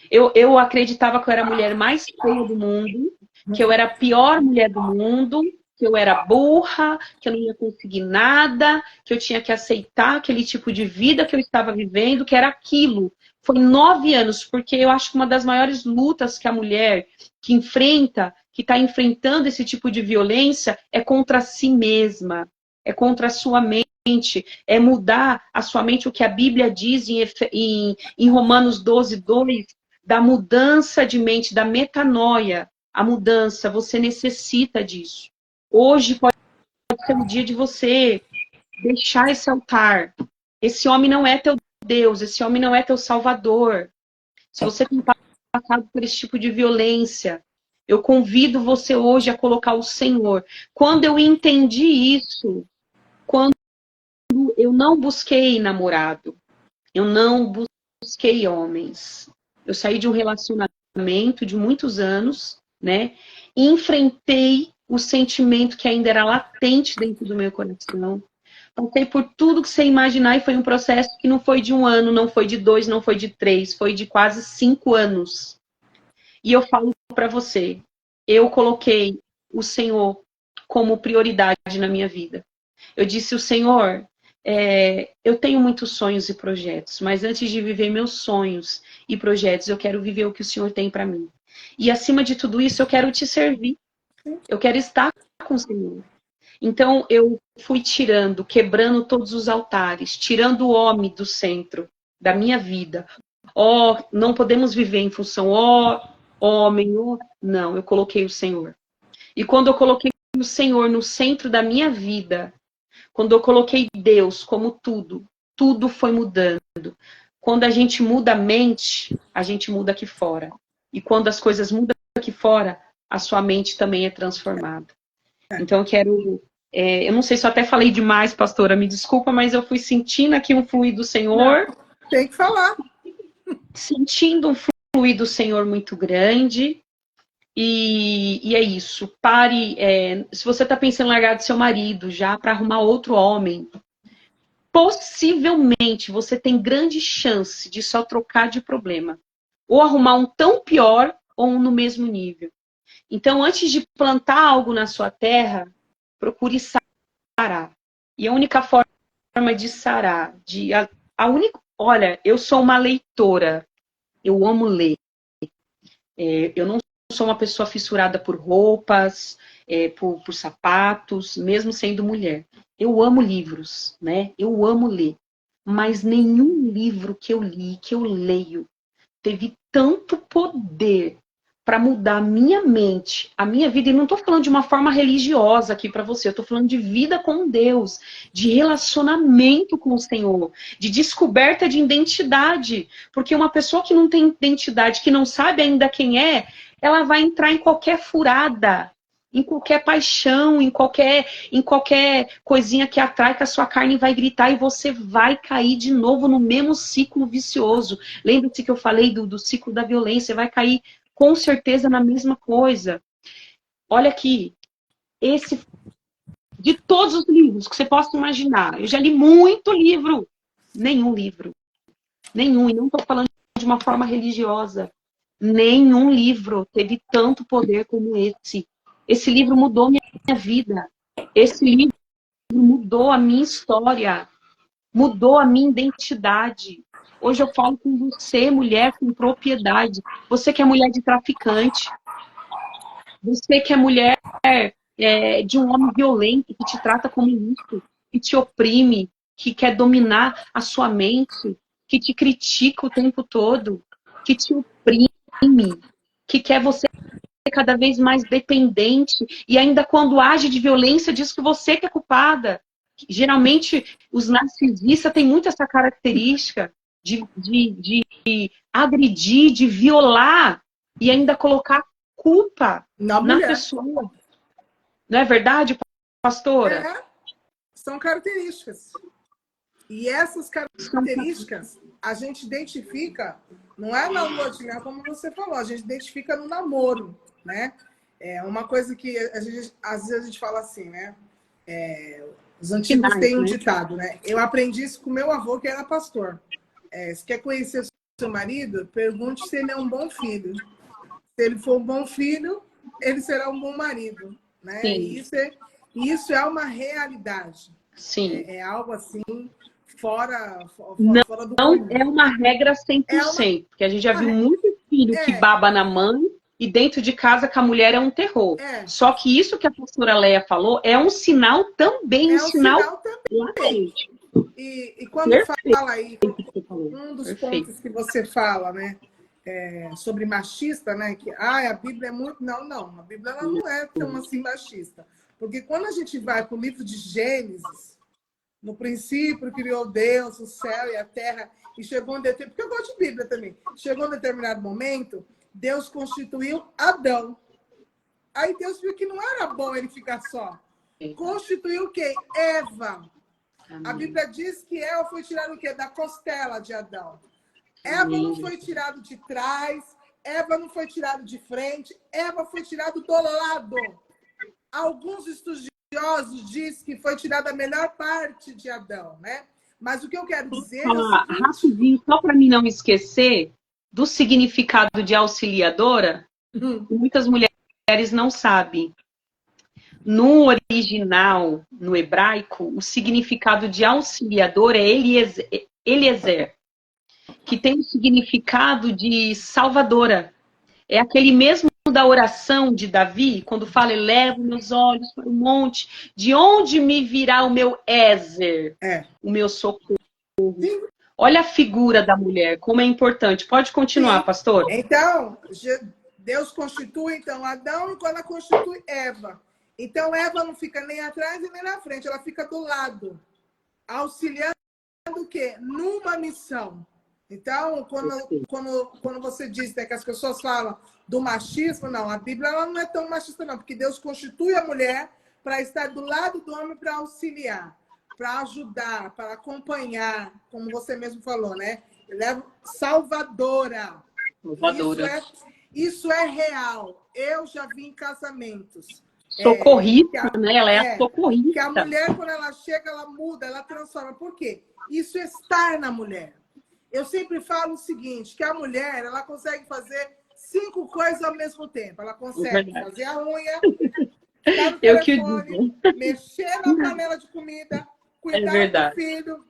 Eu acreditava que eu era a mulher mais feia do mundo, que eu era a pior mulher do mundo, que eu era burra, que eu não ia conseguir nada, que eu tinha que aceitar aquele tipo de vida que eu estava vivendo, que era aquilo. Foi 9 anos, porque eu acho que uma das maiores lutas que a mulher que enfrenta, que está enfrentando esse tipo de violência, é contra si mesma, é contra a sua mente, é mudar a sua mente, o que a Bíblia diz em Romanos 12:2, da mudança de mente, da metanoia, a mudança, você necessita disso. Hoje pode ser o dia de você deixar esse altar. Esse homem não é teu Deus, esse homem não é teu Salvador. Se você tem passado por esse tipo de violência, eu convido você hoje a colocar o Senhor. Quando eu entendi isso, quando eu não busquei namorado, eu não busquei homens, eu saí de um relacionamento de muitos anos, né? E enfrentei o sentimento que ainda era latente dentro do meu coração. Passei por tudo que você imaginar e foi um processo que não foi de 1 ano, não foi de 2, não foi de 3, foi de quase 5 anos. E eu falo para você, eu coloquei o Senhor como prioridade na minha vida. Eu disse, o Senhor, eu tenho muitos sonhos e projetos, mas antes de viver meus sonhos e projetos, eu quero viver o que o Senhor tem para mim. E acima de tudo isso, eu quero te servir. Eu quero estar com o Senhor. Então, eu fui quebrando todos os altares, tirando o homem do centro da minha vida. Não podemos viver em função, homem, não, eu coloquei o Senhor. E quando eu coloquei o Senhor no centro da minha vida, quando eu coloquei Deus como tudo foi mudando. Quando a gente muda a mente, a gente muda aqui fora. E quando as coisas mudam aqui fora, a sua mente também é transformada. Então eu quero... eu não sei se eu até falei demais, pastora, me desculpa, mas eu fui sentindo aqui um fluir do Senhor. Não, tem que falar. Sentindo um fluir do Senhor muito grande. E é isso. Pare. Se você está pensando em largar do seu marido já para arrumar outro homem, possivelmente você tem grande chance de só trocar de problema. Ou arrumar um tão pior ou um no mesmo nível. Então, antes de plantar algo na sua terra, procure sarar. E a única forma de sarar, a única, olha, eu sou uma leitora, eu amo ler. Eu não sou uma pessoa fissurada por roupas, por sapatos, mesmo sendo mulher. Eu amo livros, né? Eu amo ler. Mas nenhum livro que eu li, que eu leio, teve tanto poder para mudar a minha mente, a minha vida. E não estou falando de uma forma religiosa aqui para você, eu estou falando de vida com Deus, de relacionamento com o Senhor, de descoberta de identidade. Porque uma pessoa que não tem identidade, que não sabe ainda quem é, ela vai entrar em qualquer furada, em qualquer paixão, em qualquer coisinha que atrai, que a sua carne vai gritar e você vai cair de novo no mesmo ciclo vicioso. Lembra-se que eu falei do ciclo da violência, vai cair com certeza na mesma coisa. Olha aqui, de todos os livros que você possa imaginar, eu já li muito livro, nenhum, e não estou falando de uma forma religiosa, nenhum livro teve tanto poder como esse. Esse livro mudou minha vida. Esse livro mudou a minha história. Mudou a minha identidade. Hoje eu falo com você, mulher com propriedade. Você que é mulher de traficante. Você que é mulher de um homem violento, que te trata como lixo, que te oprime, que quer dominar a sua mente, que te critica o tempo todo, que te oprime, que quer você cada vez mais dependente, e ainda quando age de violência diz que você que é culpada. Geralmente os narcisistas têm muito essa característica de agredir, de violar e ainda colocar culpa na pessoa. Não é verdade, pastora? É, são características. E essas características a gente identifica, não é na lua de mel, como você falou, a gente identifica no namoro, né? É uma coisa que às vezes a gente fala assim, né? Os antigos têm um ditado, né? Eu aprendi isso com meu avô, que era pastor. Se quer conhecer o seu marido, pergunte se ele é um bom filho. Se ele for um bom filho, ele será um bom marido, né? E isso é uma realidade. Sim. É algo assim fora do comum. É uma regra 100%, porque a gente já viu muito filho que baba na mãe e dentro de casa com a mulher é um terror. Só que isso que a pastora Leia falou é um sinal também, um sinal também. E quando fala aí, um dos pontos que você fala, né, sobre machista, né, que a Bíblia é muito... Não, a Bíblia ela não é tão assim machista. Porque quando a gente vai para o livro de Gênesis, no princípio criou Deus, o céu e a terra, e chegou um determinado... Porque eu gosto de Bíblia também. Chegou um determinado momento, Deus constituiu Adão. Aí Deus viu que não era bom ele ficar só. Constituiu o quê? Eva. A Bíblia diz que Eva foi tirada o quê? Da costela de Adão. Eva não foi tirada de trás, Eva não foi tirada de frente, Eva foi tirada do lado. Alguns estudiosos dizem que foi tirada a melhor parte de Adão, né? Mas o que eu quero dizer é o seguinte... Rapidinho, só para mim não esquecer do significado de auxiliadora, muitas mulheres não sabem. No original, no hebraico, o significado de auxiliador é Eliezer, que tem o significado de salvadora. É aquele mesmo da oração de Davi, quando fala, elevo meus olhos para o monte, de onde me virá o meu Ézer, o meu socorro. Sim. Olha a figura da mulher, como é importante. Pode continuar, pastor. Então, Deus constitui, então, Adão, e quando ela constitui Eva. Então, Eva não fica nem atrás e nem na frente, ela fica do lado, auxiliando o quê? Numa missão. Então, quando você diz, né, que as pessoas falam do machismo, não, a Bíblia ela não é tão machista, não, porque Deus constitui a mulher para estar do lado do homem para auxiliar, para ajudar, para acompanhar, como você mesmo falou, né? Salvadora. Isso é real. Eu já vi em casamentos. Socorrista, né? Ela é a socorrista. Que a mulher, quando ela chega, ela muda, ela transforma. Por quê? Isso é estar na mulher. Eu sempre falo o seguinte, que a mulher, ela consegue fazer 5 coisas ao mesmo tempo. Ela consegue fazer a unha, ficar no telefone, mexer na panela de comida, cuidar do filho.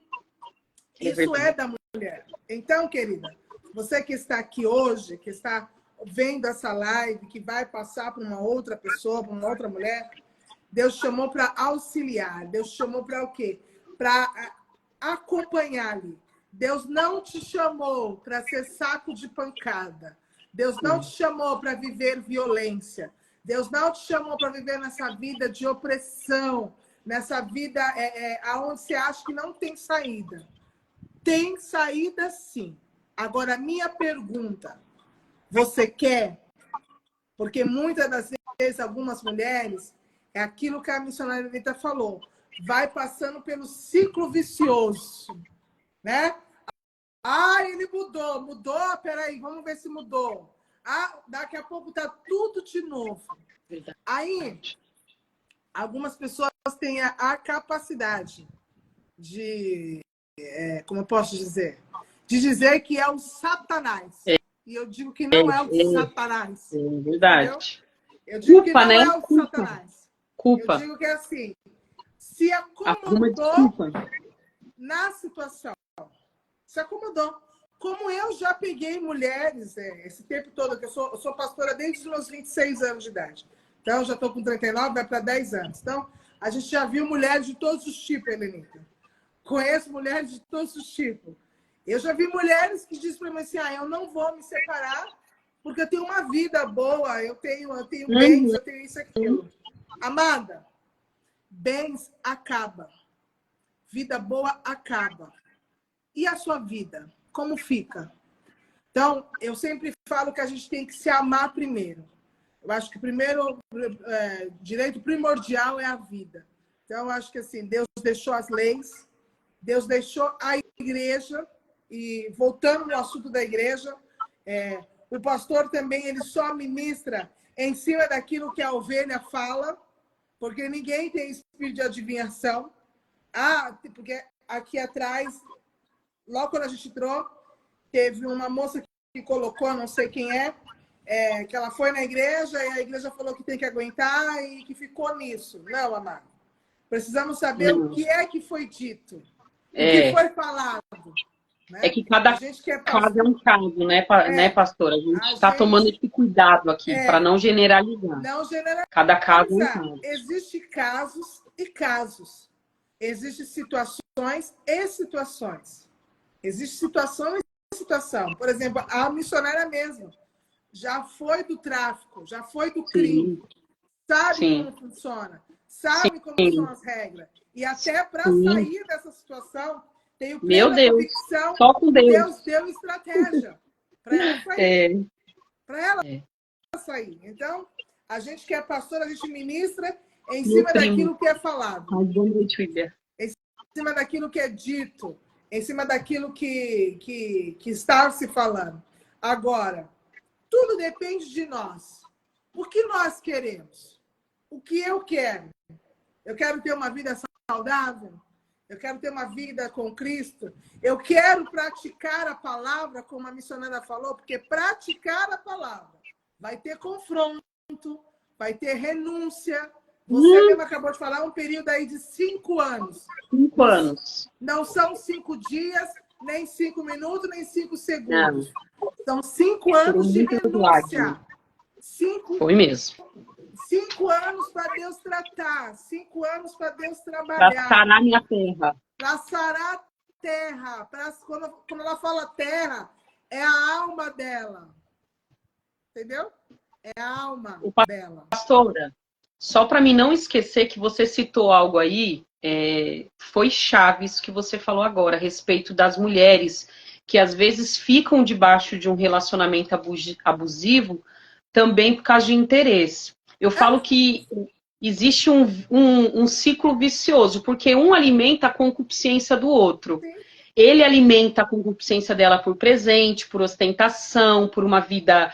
Isso é da mulher. Então, querida, você que está aqui hoje, que está vendo essa live, que vai passar para uma outra pessoa, para uma outra mulher, Deus chamou para auxiliar. Deus chamou para o quê? Para acompanhar ali. Deus não te chamou para ser saco de pancada. Deus não te chamou para viver violência. Deus não te chamou para viver nessa vida de opressão, nessa vida onde você acha que não tem saída. Tem saída, sim. Agora, a minha pergunta, você quer? Porque muitas das vezes, algumas mulheres, é aquilo que a missionária Anitta falou, vai passando pelo ciclo vicioso, né? Ah, ele mudou. Mudou? Peraí, vamos ver se mudou. Ah, daqui a pouco tá tudo de novo. Aí, algumas pessoas têm a capacidade de, como eu posso dizer? De dizer que é o Satanás. E eu digo que não é o Satanás. É verdade. Entendeu? Eu digo Culpa, que não né? é o Satanás. Culpa. Eu digo que é assim, se acomodou na situação. Se acomodou. Como eu já peguei mulheres esse tempo todo, que eu sou pastora desde os meus 26 anos de idade. Então, eu já estou com 39, vai para 10 anos. Então, a gente já viu mulheres de todos os tipos, Helenita. Conheço mulheres de todos os tipos. Eu já vi mulheres que dizem para mim assim, eu não vou me separar porque eu tenho uma vida boa, eu tenho bens, eu tenho isso e aquilo. Amada, bens acaba. Vida boa acaba. E a sua vida? Como fica? Então, eu sempre falo que a gente tem que se amar primeiro. Eu acho que o primeiro direito primordial é a vida. Então, eu acho que assim, Deus deixou as leis, Deus deixou a igreja, e voltando no assunto da igreja, o pastor também ele só ministra em cima daquilo que a ovelha fala, porque ninguém tem espírito de adivinhação. Porque aqui atrás, logo quando a gente entrou, teve uma moça que colocou, não sei quem que ela foi na igreja e a igreja falou que tem que aguentar e que ficou nisso. Não, amado. Precisamos saber o que é que foi dito, o que foi falado. Né? É que cada caso é um caso, né, pastora? A gente está tomando esse cuidado aqui para não generalizar. Não generalizar. Cada caso é um caso. Existem casos e casos. Existem situações e situações. Existe situação e situação. Por exemplo, a missionária mesmo já foi do tráfico, já foi do crime. Sabe como funciona, sabe como são as regras. E até para sair dessa situação, tenho plena convicção só com Deus. Deus deu estratégia para ela sair. Para ela sair. Então, a gente que é pastor, a gente ministra em cima daquilo que é falado. Em cima daquilo que é dito. Em cima daquilo que está se falando. Agora, tudo depende de nós. O que nós queremos? O que eu quero? Eu quero ter uma vida saudável? Eu quero ter uma vida com Cristo? Eu quero praticar a palavra, como a missionária falou, porque praticar a palavra vai ter confronto, vai ter renúncia. Você mesmo acabou de falar um período aí de 5 anos. 5 anos. Não são 5 dias, nem 5 minutos, nem 5 segundos. Não. São 5 anos de renúncia. Foi mesmo. 5 anos para Deus tratar. 5 anos para Deus trabalhar. Para sarar minha terra. Para sarar a terra. Quando ela fala terra, é a alma dela. Entendeu? É a alma dela. Pastora, só para mim não esquecer que você citou algo aí, foi chave isso que você falou agora, a respeito das mulheres que às vezes ficam debaixo de um relacionamento abusivo também por causa de interesse. Eu falo que existe um ciclo vicioso, porque um alimenta a concupiscência do outro. Sim. Ele alimenta a concupiscência dela por presente, por ostentação, por uma vida,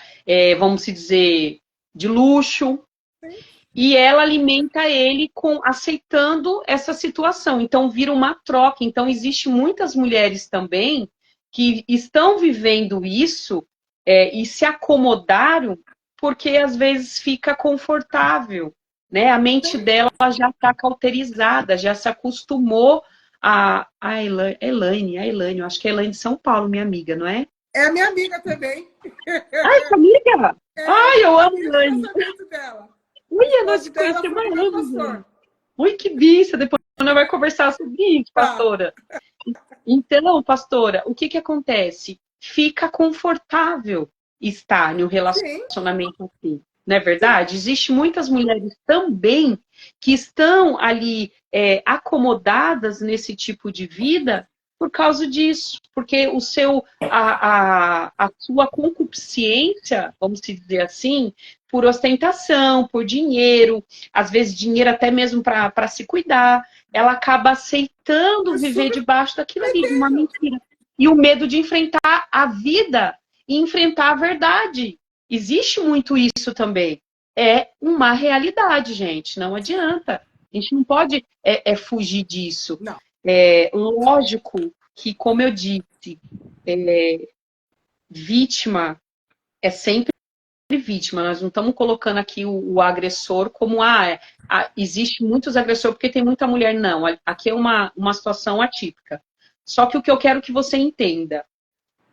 vamos dizer, de luxo. Sim. E ela alimenta ele aceitando essa situação. Então, vira uma troca. Então, existe muitas mulheres também que estão vivendo isso e se acomodaram porque, às vezes, fica confortável. Né? A mente dela já está cauterizada, já se acostumou Elaine, eu acho que é a Elaine de São Paulo, minha amiga, não é? É minha amiga também. Ai, sua amiga! Ai, eu amo a Elaine. Dela. Ui, O nós esposo se dela conhecemos foi há meu anos, pastor. né? Ui, que bicha! Depois nós vamos conversar sobre isso, Tá. pastora. Então, pastora, o que acontece? Fica confortável estar no relacionamento assim, não é verdade? Existem muitas mulheres também que estão ali acomodadas nesse tipo de vida por causa disso, porque a sua concupiscência, vamos dizer assim, por ostentação, por dinheiro, às vezes dinheiro até mesmo para se cuidar, ela acaba aceitando viver debaixo daquilo ali, de uma mentira. E o medo de enfrentar a vida e enfrentar a verdade. Existe muito isso também. É uma realidade, gente. Não adianta. A gente não pode fugir disso. Não. Lógico que, como eu disse, vítima é sempre vítima. Nós não estamos colocando aqui o agressor como existe muitos agressores porque tem muita mulher. Não, aqui é uma situação atípica. Só que o que eu quero que você entenda,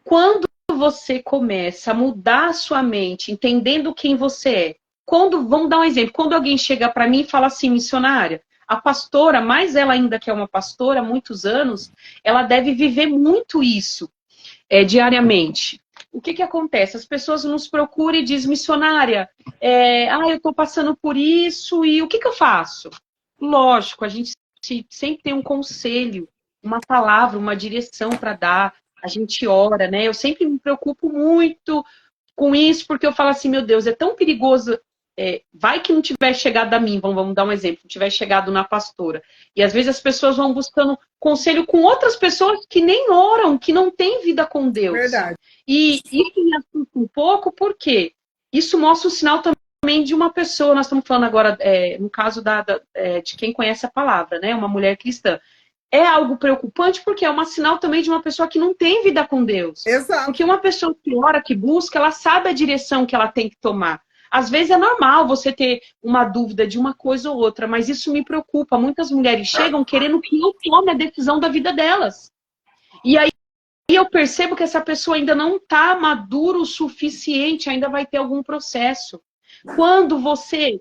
quando você começa a mudar a sua mente, entendendo quem você é, vamos dar um exemplo, quando alguém chega para mim e fala assim, missionária, a pastora, mais ela ainda que é uma pastora há muitos anos, ela deve viver muito isso diariamente. O que acontece? As pessoas nos procuram e dizem, missionária, eu estou passando por isso e o que eu faço? Lógico, a gente sempre tem um conselho, uma palavra, uma direção para dar, a gente ora, né? Eu sempre me preocupo muito com isso, porque eu falo assim, meu Deus, é tão perigoso. Vai que não tiver chegado a mim, vamos dar um exemplo, não tiver chegado na pastora. E às vezes as pessoas vão buscando conselho com outras pessoas que nem oram, que não têm vida com Deus. Verdade. E isso me assusta um pouco, porque isso mostra o sinal também de uma pessoa. Nós estamos falando agora, no caso de quem conhece a palavra, né? Uma mulher cristã. É algo preocupante porque é um sinal também de uma pessoa que não tem vida com Deus. Exato. Porque uma pessoa que ora, que busca, ela sabe a direção que ela tem que tomar. Às vezes é normal você ter uma dúvida de uma coisa ou outra, mas isso me preocupa. Muitas mulheres chegam querendo que eu tome a decisão da vida delas. E aí eu percebo que essa pessoa ainda não está madura o suficiente, ainda vai ter algum processo. Quando você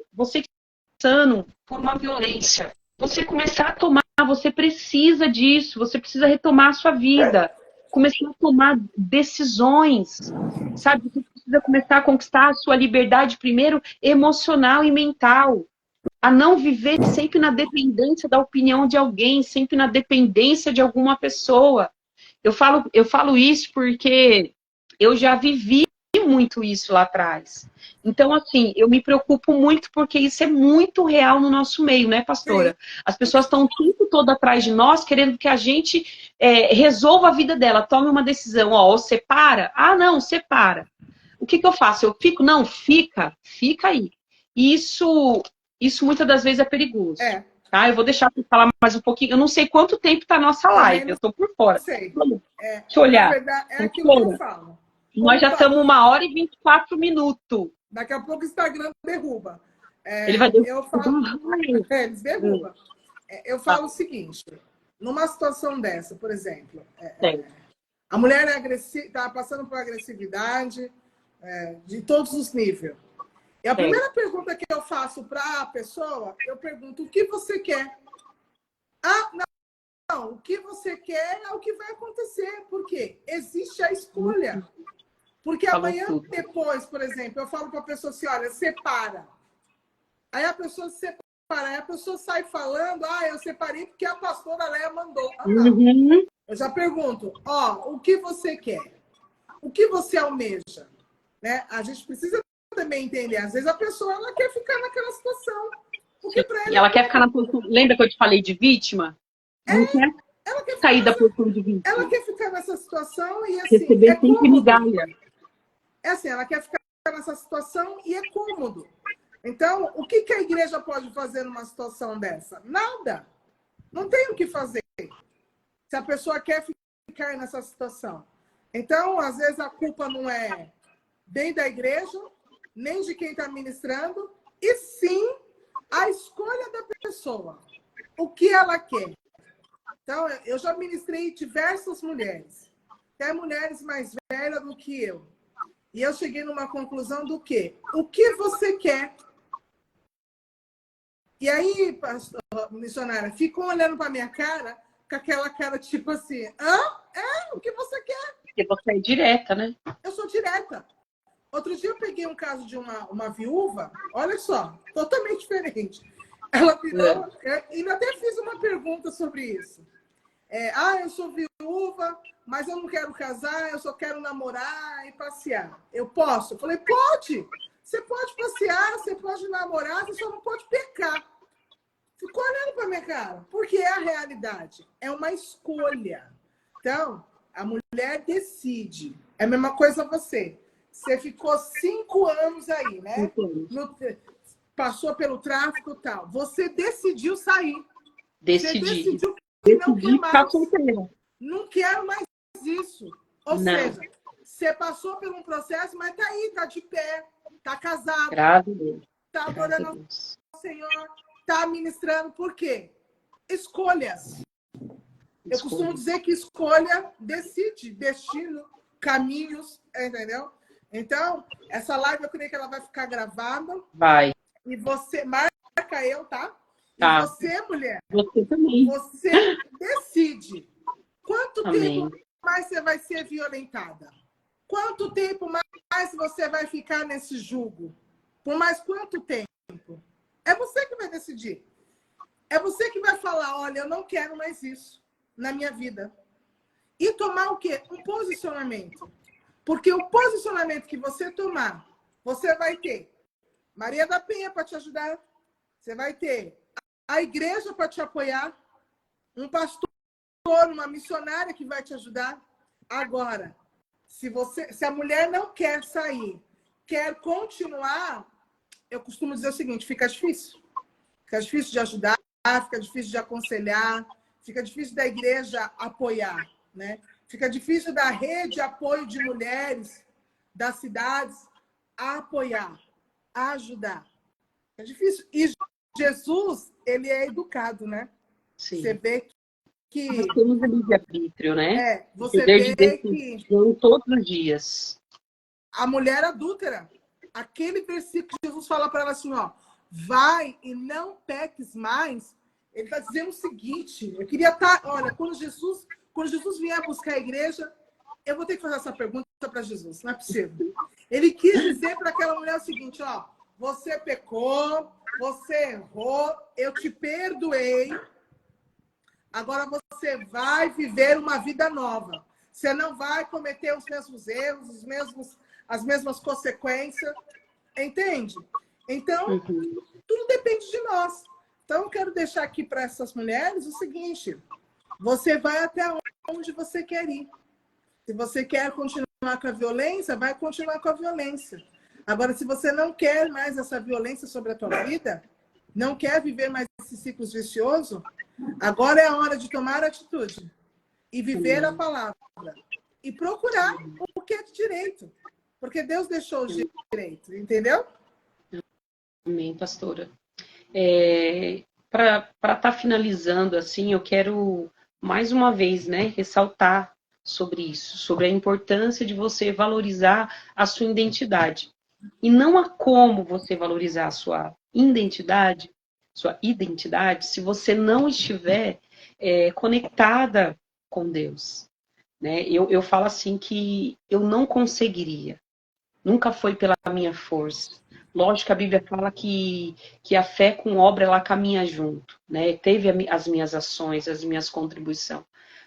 passando por uma violência, você começar a tomar, você precisa disso, você precisa retomar a sua vida, começar a tomar decisões, sabe? Você precisa começar a conquistar a sua liberdade primeiro emocional e mental, a não viver sempre na dependência da opinião de alguém, sempre na dependência de alguma pessoa. Eu falo isso porque eu já vivi muito isso lá atrás. Então, assim, eu me preocupo muito porque isso é muito real no nosso meio, né, pastora? As pessoas estão o tempo todo atrás de nós, querendo que a gente resolva a vida dela, tome uma decisão. Ou separa? Ah, não, separa. O que eu faço? Eu fico? Não, fica aí. Isso muitas das vezes é perigoso. Tá? Eu vou deixar para falar mais um pouquinho. Eu não sei quanto tempo está a nossa live, eu estou por fora. Sei. Deixa eu olhar. Na verdade, é aquilo que eu falo. Nós já estamos 1h24. Daqui a pouco o Instagram derruba. Ele vai derrubar. Eu falo, eles derrubam. Eu falo o seguinte, numa situação dessa, por exemplo, a mulher está passando por agressividade de todos os níveis. E a primeira pergunta que eu faço para a pessoa, eu pergunto, o que você quer? Ah, não, o que você quer é o que vai acontecer. Por quê? Existe a escolha. Porque amanhã, depois, por exemplo, eu falo para a pessoa assim, olha, separa. Aí a pessoa se separa, aí a pessoa sai falando, eu separei porque a pastora Léa mandou. Ah, não. Eu já pergunto, o que você quer? O que você almeja? Né? A gente precisa também entender. Às vezes a pessoa ela quer ficar naquela situação. Porque ela quer ficar na posição. Lembra que eu te falei de vítima? Não quer ela quer sair da posição de vítima. Ela quer ficar nessa situação e assim. Receber sempre migalha. É assim, ela quer ficar nessa situação e é cômodo. Então, o que a igreja pode fazer numa situação dessa? Nada. Não tem o que fazer. Se a pessoa quer ficar nessa situação. Então, às vezes, a culpa não é nem da igreja, nem de quem está ministrando, e sim a escolha da pessoa. O que ela quer. Então, eu já ministrei diversas mulheres, até mulheres mais velhas do que eu. E eu cheguei numa conclusão do quê? O que você quer? E aí, pastor, missionária, ficou olhando para minha cara, com aquela cara tipo assim, o que você quer? Porque você é direta, né? Eu sou direta. Outro dia eu peguei um caso de uma viúva, olha só, totalmente diferente. Ela virou, ainda até fiz uma pergunta sobre isso. Eu sou viúva, mas eu não quero casar, eu só quero namorar e passear. Eu posso? Eu falei, pode. Você pode passear, você pode namorar, você só não pode pecar. Ficou olhando para minha cara, porque é a realidade. É uma escolha. Então, a mulher decide. É a mesma coisa você. Você ficou 5 anos aí, né? Passou pelo tráfico e tal. Você decidiu sair. Você decidiu que não quer mais. Não quero mais isso. Ou seja, você passou por um processo, mas tá aí, tá de pé, tá casado, tá adorando ao Senhor, tá ministrando. Por quê? Escolhas. Eu costumo dizer que escolha decide destino, caminhos, entendeu? Então, essa live eu creio que ela vai ficar gravada. Vai. E você, marca eu, tá? Tá. E você, mulher, você também. Você decide quanto Amém. tempo mais você vai ser violentada. Quanto tempo mais você vai ficar nesse jugo? Por mais quanto tempo? É você que vai decidir. É você que vai falar, olha, eu não quero mais isso na minha vida. E tomar o quê? Um posicionamento. Porque o posicionamento que você tomar, você vai ter Maria da Penha para te ajudar. Você vai ter a igreja para te apoiar. Um pastor, uma missionária que vai te ajudar. Agora, se a mulher não quer sair, quer continuar, eu costumo dizer o seguinte, fica difícil. Fica difícil de ajudar, fica difícil de aconselhar, fica difícil da igreja apoiar, né? Fica difícil da rede de apoio de mulheres das cidades a apoiar, a ajudar. É difícil. E Jesus, ele é educado, né? Sim. Você vê que... Nós temos livre-arbítrio, né? Você vê que... todos os dias. A mulher adúltera, aquele versículo que Jesus fala para ela assim, ó, vai e não peques mais, ele está dizendo o seguinte, eu queria estar... Olha, quando Jesus vier buscar a igreja, eu vou ter que fazer essa pergunta para Jesus, não é possível. Ele quis dizer para aquela mulher o seguinte, ó, você pecou, você errou, eu te perdoei, agora você vai viver uma vida nova. Você não vai cometer os mesmos erros, as mesmas consequências. Entende? Então, tudo depende de nós. Então, eu quero deixar aqui para essas mulheres o seguinte, você vai até onde você quer ir. Se você quer continuar com a violência, vai continuar com a violência. Agora, se você não quer mais essa violência sobre a tua vida, não quer viver mais esses ciclos viciosos, agora é a hora de tomar atitude e viver a palavra. E procurar o que é de direito. Porque Deus deixou o direito, entendeu? Amém, pastora. Para estar finalizando, assim, eu quero mais uma vez, né, ressaltar sobre isso, sobre a importância de você valorizar a sua identidade. E não há como você valorizar a sua identidade, se você não estiver conectada com Deus. Né? Eu falo assim que eu não conseguiria. Nunca foi pela minha força. Lógico que a Bíblia fala que a fé com obra, ela caminha junto. Né? Teve as minhas ações, as minhas contribuições.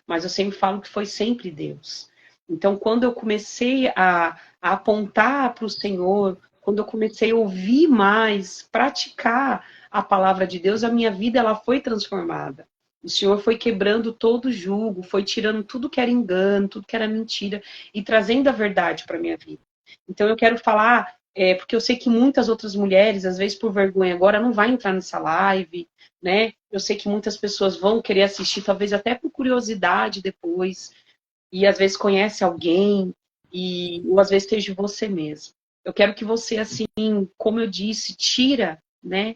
Mas eu sempre falo que foi sempre Deus. Então, quando eu comecei a apontar para o Senhor, quando eu comecei a ouvir mais, praticar a palavra de Deus, a minha vida ela foi transformada. O Senhor foi quebrando todo o jugo, foi tirando tudo que era engano, tudo que era mentira e trazendo a verdade para a minha vida. Então, eu quero falar, porque eu sei que muitas outras mulheres, às vezes por vergonha agora, não vai entrar nessa live, né? Eu sei que muitas pessoas vão querer assistir, talvez até por curiosidade depois, e às vezes conhece alguém, ou às vezes seja você mesmo. Eu quero que você, assim, como eu disse, tira, né?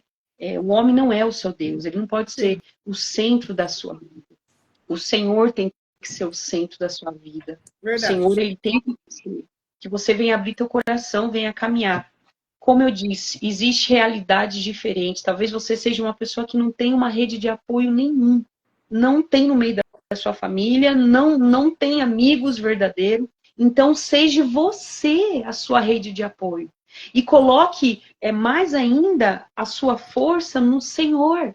O homem não é o seu Deus, ele não pode ser o centro da sua vida. O Senhor tem que ser o centro da sua vida. Verdade. O Senhor, ele tem que ser. Que você venha abrir teu coração, venha caminhar. Como eu disse, existe realidades diferentes. Talvez você seja uma pessoa que não tem uma rede de apoio nenhum. Não tem no meio da sua família, não tem amigos verdadeiros. Então, seja você a sua rede de apoio. E coloque mais ainda a sua força no Senhor.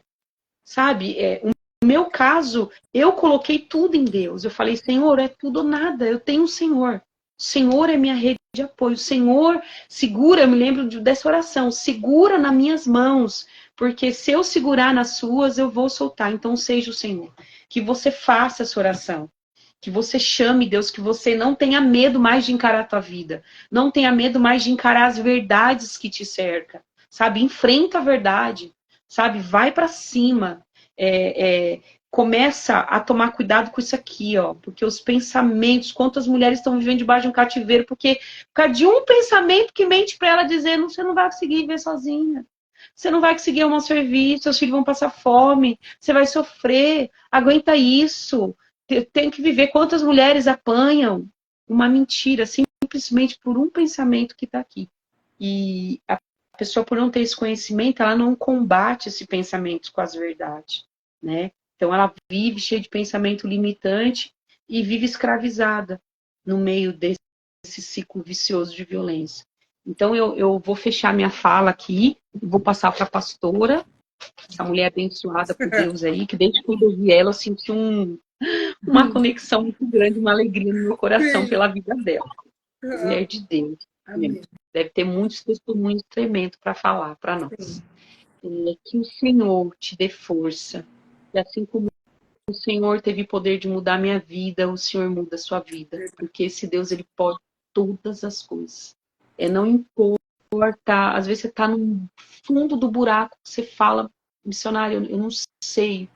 Sabe? No meu caso, eu coloquei tudo em Deus. Eu falei, Senhor, é tudo ou nada. Eu tenho o Senhor. O Senhor é minha rede de apoio. O Senhor segura, eu me lembro dessa oração, segura nas minhas mãos. Porque se eu segurar nas suas, eu vou soltar. Então, seja o Senhor. Que você faça essa oração. Que você chame Deus, que você não tenha medo mais de encarar a tua vida. Não tenha medo mais de encarar as verdades que te cercam. Sabe? Enfrenta a verdade. Sabe? Vai para cima. Começa a tomar cuidado com isso aqui, ó. Porque os pensamentos, quantas mulheres estão vivendo debaixo de um cativeiro, porque por causa de um pensamento que mente para ela dizendo, você não vai conseguir viver sozinha. Você não vai conseguir arrumar um serviço, seus filhos vão passar fome, você vai sofrer, aguenta isso. Tem que viver. Quantas mulheres apanham uma mentira, simplesmente por um pensamento que está aqui. E a pessoa, por não ter esse conhecimento, ela não combate esse pensamento com as verdades, né? Então, ela vive cheia de pensamento limitante e vive escravizada no meio desse ciclo vicioso de violência. Então, eu vou fechar minha fala aqui, vou passar para a pastora, essa mulher abençoada por Deus aí, que desde quando eu vi ela, eu senti uma conexão muito grande, uma alegria no meu coração pela vida dela. Mulher de Deus. Amém. Deve ter muitos testemunhos tremendos para falar para nós. Que o Senhor te dê força. E assim como o Senhor teve poder de mudar minha vida, o Senhor muda a sua vida. Porque esse Deus, ele pode todas as coisas. Não importa, às vezes você está no fundo do buraco, você fala, missionário, eu não sei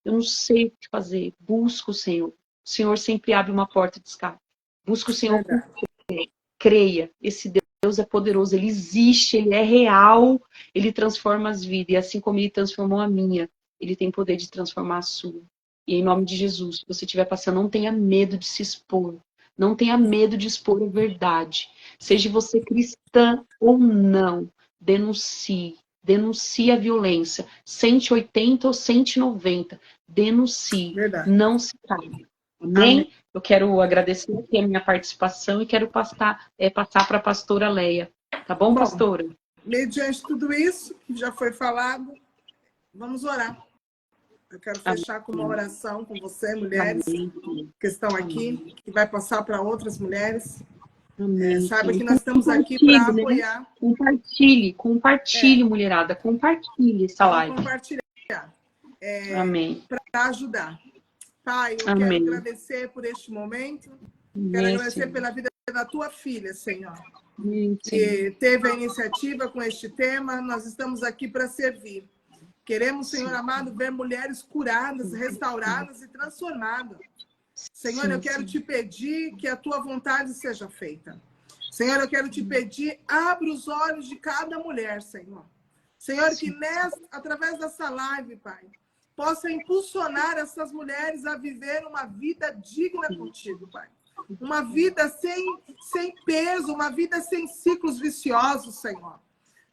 o que fazer. Busca o Senhor. O Senhor sempre abre uma porta de escape. Busca o Senhor com fé. Creia. Esse Deus é poderoso, ele existe, ele é real, ele transforma as vidas. E assim como ele transformou a minha, ele tem poder de transformar a sua. E em nome de Jesus, se você estiver passando, não tenha medo de se expor. Não tenha medo de expor a verdade. Seja você cristã ou não, denuncie. Denuncie a violência. 180 ou 190. Denuncie. Verdade. Não se cale. Amém? Eu quero agradecer aqui a minha participação e quero passar para a pastora Leia. Tá bom, pastora? Mediante tudo isso que já foi falado, vamos orar. Eu quero fechar com uma oração com você, mulheres que estão aqui, que vai passar para outras mulheres. Saiba que nós estamos aqui para apoiar. Né? Compartilhe, mulherada. Compartilhe essa live. Compartilhar. Amém. Para ajudar. Pai, eu quero agradecer por este momento. Quero agradecer pela vida da tua filha, Senhor. Que teve a iniciativa com este tema. Nós estamos aqui para servir. Queremos, Senhor amado, ver mulheres curadas, restauradas e transformadas. Senhor, eu quero te pedir que a tua vontade seja feita. Senhor, eu quero te pedir, abre os olhos de cada mulher, Senhor. Senhor, que através dessa live, Pai, possa impulsionar essas mulheres a viver uma vida digna contigo, Pai. Uma vida sem peso, uma vida sem ciclos viciosos, Senhor.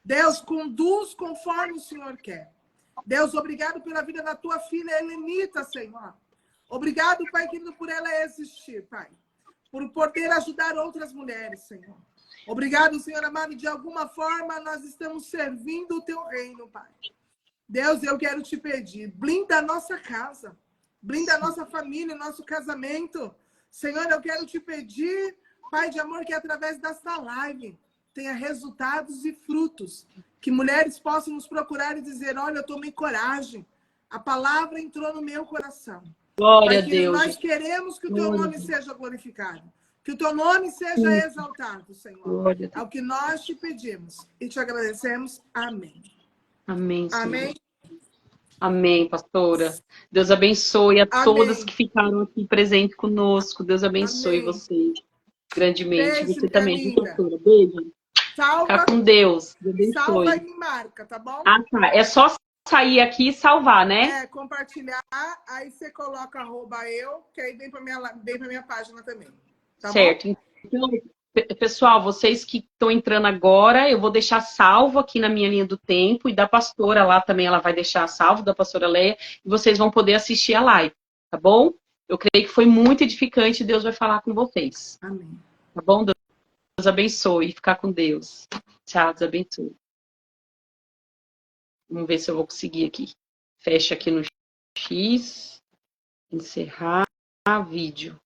Deus, conduz conforme o Senhor quer. Deus, obrigado pela vida da tua filha Helenita, Senhor. Obrigado, Pai, querido, por ela existir, Pai. Por poder ajudar outras mulheres, Senhor. Obrigado, Senhor amado. De alguma forma, nós estamos servindo o teu reino, Pai. Deus, eu quero te pedir, blinda a nossa casa. Blinda a nossa família, o nosso casamento. Senhor, eu quero te pedir, Pai de amor, que através desta live tenha resultados e frutos. Que mulheres possam nos procurar e dizer, olha, eu tomei coragem. A palavra entrou no meu coração. Glória Pai, a Deus. nós queremos que o teu nome seja glorificado. Que o teu nome seja exaltado, Senhor. É o que nós te pedimos e te agradecemos. Amém. Amém, Senhor. Amém. Amém, pastora. Deus abençoe a todas que ficaram aqui presentes conosco. Deus abençoe vocês grandemente. Beijo, você também, linda. pastora. Beijo. Salva. Fica com Deus. Deus abençoe. Salva e me marca, tá bom? Ah, tá. É só sair aqui e salvar, né? Compartilhar, aí você coloca @eu, que aí vem para minha página também. Tá certo. bom? Então, pessoal, vocês que estão entrando agora, eu vou deixar salvo aqui na minha linha do tempo, e da pastora lá também, ela vai deixar salvo, da pastora Leia, e vocês vão poder assistir a live, tá bom? Eu creio que foi muito edificante, Deus vai falar com vocês. Amém. Tá bom? Deus abençoe, ficar com Deus. Tchau, Deus abençoe. Vamos ver se eu vou conseguir aqui. Fecha aqui no X, encerrar vídeo.